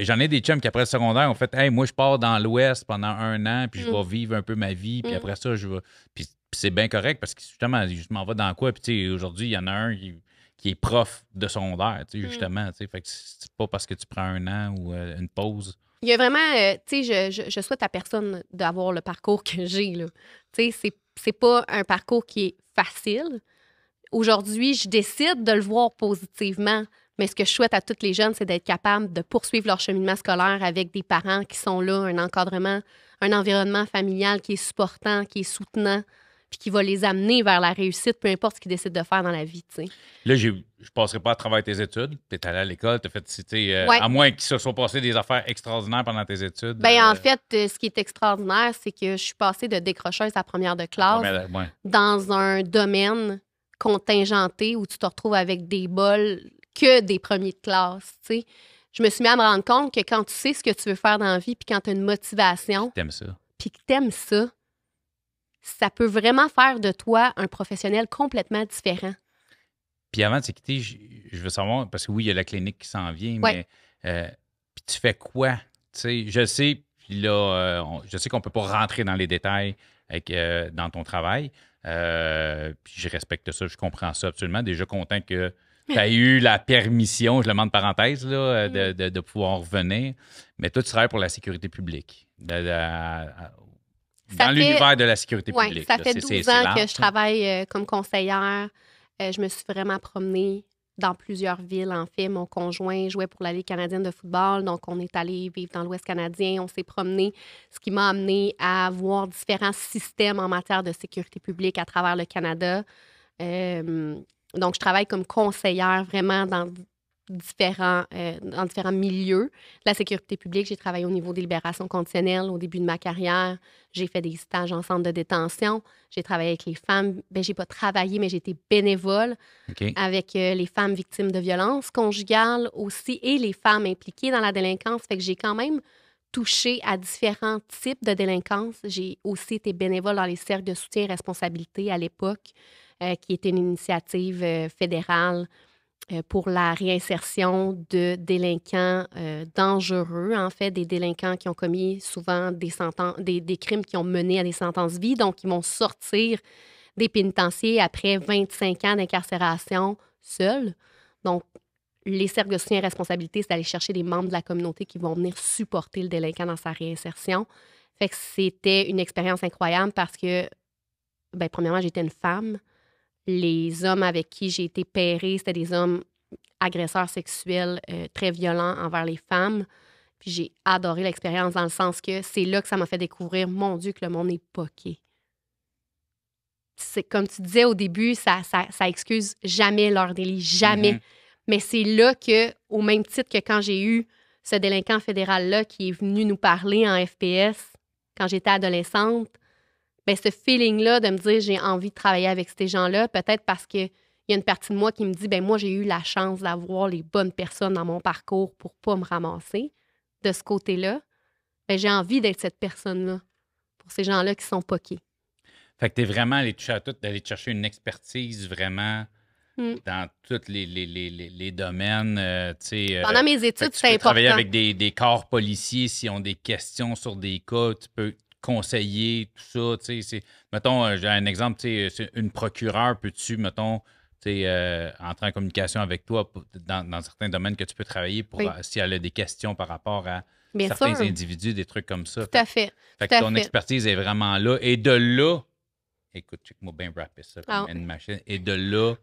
j'en ai des chums qui, après le secondaire, ont fait « Hey, moi, je pars dans l'Ouest pendant 1 an, puis je vais vivre un peu ma vie, puis après ça, je vais... » Puis c'est bien correct, parce que justement, je m'en vais dans quoi? Puis aujourd'hui, il y en a un qui qui est prof de secondaire, justement. Fait que c'est pas parce que tu prends un an ou une pause. Il y a vraiment, tu sais, je souhaite à personne d'avoir le parcours que j'ai, là. Tu sais, c'est pas un parcours qui est facile. Aujourd'hui, je décide de le voir positivement, mais ce que je souhaite à tous les jeunes, c'est d'être capable de poursuivre leur cheminement scolaire avec des parents qui sont là, un encadrement, un environnement familial qui est supportant, qui est soutenant, puis qui va les amener vers la réussite, peu importe ce qu'ils décident de faire dans la vie, tu sais. Là, je passerai pas à travers tes études. Tu es allé à l'école, tu as fait citer, Ouais. à moins qu'il se soit passé des affaires extraordinaires pendant tes études. Bien, en fait, ce qui est extraordinaire, c'est que je suis passée de décrocheuse à première de classe ouais. dans un domaine contingenté où tu te retrouves avec des bols que des premiers de classe, tu sais. Je me suis mis à me rendre compte que quand tu sais ce que tu veux faire dans la vie, puis quand tu as une motivation, T'aimes ça. puis que t'aimes ça, ça peut vraiment faire de toi un professionnel complètement différent. Puis avant de se quitter, je veux savoir, parce que oui, il y a la clinique qui s'en vient, Ouais. mais puis tu fais quoi? Tu sais, je sais, puis là, je sais qu'on peut pas rentrer dans les détails dans ton travail. Puis je respecte ça, je comprends ça absolument. Déjà content que tu as eu la permission, je le mets en parenthèse, là, de pouvoir revenir. Mais toi, tu travailles pour la sécurité publique. Dans l'univers de la sécurité Oui, publique. ça là. fait C'est 12 ans large, que je travaille comme conseillère. Je me suis vraiment promenée dans plusieurs villes. En fait, mon conjoint jouait pour la Ligue canadienne de football, donc on est allé vivre dans l'Ouest canadien, on s'est promené, ce qui m'a amené à voir différents systèmes en matière de sécurité publique à travers le Canada. Donc, je travaille comme conseillère vraiment dans différents milieux. La sécurité publique, j'ai travaillé au niveau des libérations conditionnelles au début de ma carrière. J'ai fait des stages en centre de détention. J'ai travaillé avec les femmes. Bien, j'ai pas travaillé, mais j'ai été bénévole OK. avec les femmes victimes de violences conjugales aussi et les femmes impliquées dans la délinquance. Fait que j'ai quand même touché à différents types de délinquance. J'ai aussi été bénévole dans les cercles de soutien et responsabilité à l'époque, qui était une initiative fédérale pour la réinsertion de délinquants dangereux, en fait, des délinquants qui ont commis souvent des crimes qui ont mené à des sentences vie, donc ils vont sortir des pénitenciers après 25 ans d'incarcération seuls. Donc, les cercles de soutien et responsabilité, c'est d'aller chercher des membres de la communauté qui vont venir supporter le délinquant dans sa réinsertion. Fait que c'était une expérience incroyable parce que, bien, premièrement, j'étais une femme. Les hommes avec qui j'ai été pairée, c'était des hommes agresseurs sexuels très violents envers les femmes. Puis j'ai adoré l'expérience dans le sens que c'est là que ça m'a fait découvrir, mon Dieu, que le monde est poqué. C'est comme tu disais au début, ça excuse jamais leur délit, jamais. Mhm. Mais c'est là que, au même titre que quand j'ai eu ce délinquant fédéral-là qui est venu nous parler en FPS quand j'étais adolescente, bien, ce feeling-là de me dire j'ai envie de travailler avec ces gens-là, peut-être parce qu'il y a une partie de moi qui me dit ben moi, j'ai eu la chance d'avoir les bonnes personnes dans mon parcours pour pas me ramasser. De ce côté-là, ben, j'ai envie d'être cette personne-là pour ces gens-là qui sont poqués. Fait que tu es vraiment allé toucher à tout, d'aller chercher une expertise vraiment dans tous les domaines. Pendant mes études, c'est tu peux travailler important. avec des corps policiers s'ils ont des questions sur des cas, tu peux conseiller, tout ça. Mettons, j'ai un exemple, c'est une procureure, peux-tu, mettons, entrer en communication avec toi dans certains domaines que tu peux travailler pour Oui. si elle a des questions par rapport à Bien certains sûr. individus, des trucs comme ça. Tout à fait. Fait Tout à que ton fait. expertise est vraiment là. Et de là, écoute, check-moi bien rapper ça comme Ah. une machine. Et de là,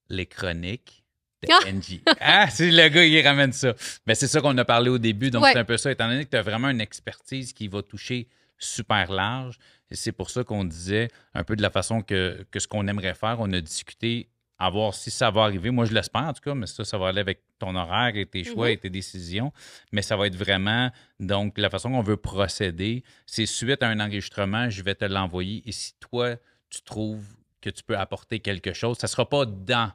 les chroniques de Ah! NG. Ah, c'est le gars qui ramène ça. Mais c'est ça qu'on a parlé au début. Donc, Ouais. c'est un peu ça. Étant donné que tu as vraiment une expertise qui va toucher super large, et c'est pour ça qu'on disait un peu de la façon que ce qu'on aimerait faire. On a discuté à voir si ça va arriver. Moi, je l'espère en tout cas, mais ça va aller avec ton horaire et tes choix et tes décisions. Mais ça va être vraiment, donc, la façon qu'on veut procéder, c'est suite à un enregistrement, je vais te l'envoyer. Et si toi, tu trouves que tu peux apporter quelque chose, ça ne sera pas dans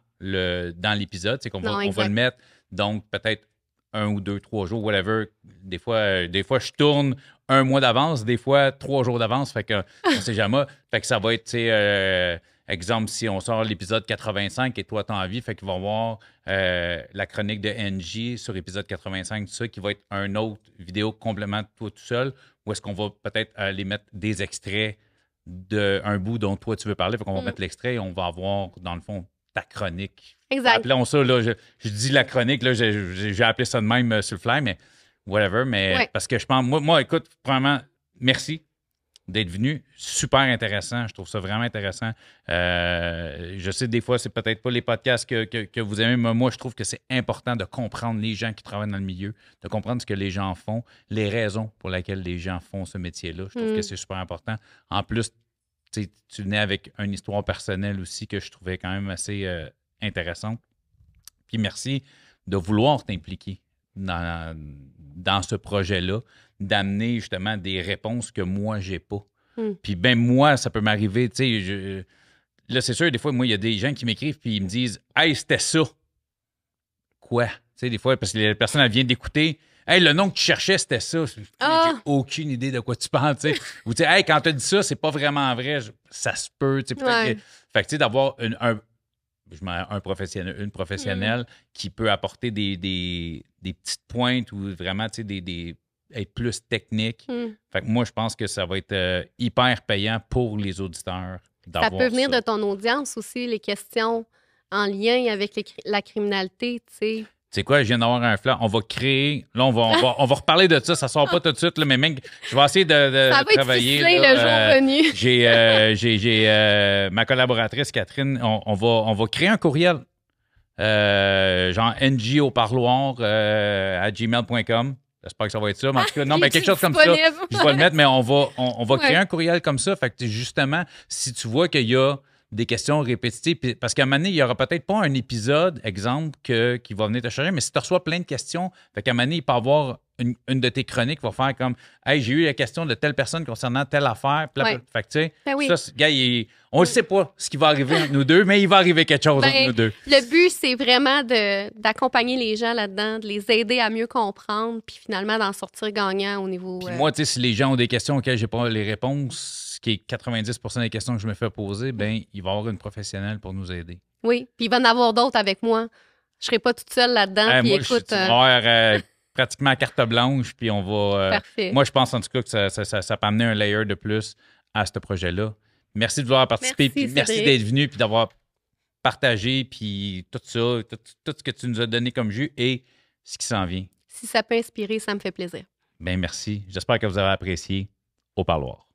l'épisode, c'est qu'on Non, va exact. le mettre, donc, peut-être 1 ou 2, 3 jours, whatever. Des fois, je tourne 1 mois d'avance, des fois 3 jours d'avance, fait que on sait jamais. Fait que ça va être, tu sais, exemple, si on sort l'épisode 85 et toi, tu as envie, fait qu'il va y avoir la chronique de NJ sur épisode 85, tout ça, qui va être un autre vidéo complètement de toi tout seul, ou est-ce qu'on va peut-être aller mettre des extraits d'un bout dont toi tu veux parler, fait qu'on va mettre l'extrait et on va avoir, dans le fond, ta chronique. Exact. Appelons ça, là, je dis la chronique, là, j'ai appelé ça de même sur le fly, mais whatever. Mais Ouais. parce que je pense, moi, écoute, vraiment, merci d'être venu. Super intéressant. Je trouve ça vraiment intéressant. Je sais, des fois, c'est peut-être pas les podcasts que vous aimez, mais moi, je trouve que c'est important de comprendre les gens qui travaillent dans le milieu, de comprendre ce que les gens font, les raisons pour lesquelles les gens font ce métier-là. Je trouve que c'est super important. En plus, tu venais avec une histoire personnelle aussi que je trouvais quand même assez intéressante. Puis merci de vouloir t'impliquer dans ce projet-là, d'amener justement des réponses que moi, j'ai pas. Puis ben moi, ça peut m'arriver, tu sais, là, c'est sûr, des fois, moi, il y a des gens qui m'écrivent puis ils me disent « Hey, c'était ça! » Quoi? Tu sais, des fois, parce que la personne, elle vient d'écouter « Hey, le nom que tu cherchais, c'était ça. » J'ai aucune idée de quoi tu parles, tu sais. Ou tu sais, « Hey, quand tu as dit ça, c'est pas vraiment vrai. » Ça se peut, tu sais. Peut-être que... Fait que, tu sais, d'avoir un professionnel, une professionnelle qui peut apporter des petites pointes ou vraiment, tu sais, être plus technique. Fait que moi, je pense que ça va être hyper payant pour les auditeurs d'avoir ça. Ça peut venir de ton audience aussi, les questions en lien avec la criminalité, tu sais. Tu sais quoi, je viens d'avoir un flash. On va créer... Là, on va reparler de ça. Ça sort pas tout de suite, là, mais même, je vais essayer de ça va travailler. Être le jour venu. J'ai ma collaboratrice, Catherine. On va créer un courriel. Genre ngoparloir à gmail.com. J'espère que ça va être ça. Mais en tout cas, non, mais quelque chose comme ça. Je vais le mettre, mais on va créer un courriel comme ça. Fait que justement, si tu vois qu'il y a des questions répétitives, parce qu'à un moment donné, il n'y aura peut-être pas un épisode, exemple, qui va venir te charger, mais si tu reçois plein de questions, fait qu'à un moment donné, il peut y avoir une de tes chroniques qui va faire comme « Hey, j'ai eu la question de telle personne concernant telle affaire. » Fait que, tu sais, ça, gars, on ne sait pas ce qui va arriver entre nous deux, mais il va arriver quelque chose entre nous deux. Le but, c'est vraiment d'accompagner les gens là-dedans, de les aider à mieux comprendre, puis finalement d'en sortir gagnant au niveau... Puis moi, tu sais, si les gens ont des questions auxquelles je n'ai pas les réponses, ce qui est 90% des questions que je me fais poser, ben il va y avoir une professionnelle pour nous aider. Oui, puis il va y en avoir d'autres avec moi. Je ne serai pas toute seule là-dedans. Puis moi, écoute... je vais pratiquement à carte blanche, puis on va... Parfait. Moi, je pense en tout cas que ça peut amener un layer de plus à ce projet-là. Merci de vouloir participer, puis merci d'être venu, puis d'avoir partagé, puis tout ça, tout ce que tu nous as donné comme jus et ce qui s'en vient. Si ça peut inspirer, ça me fait plaisir. Bien, merci. J'espère que vous avez apprécié Au Parloir.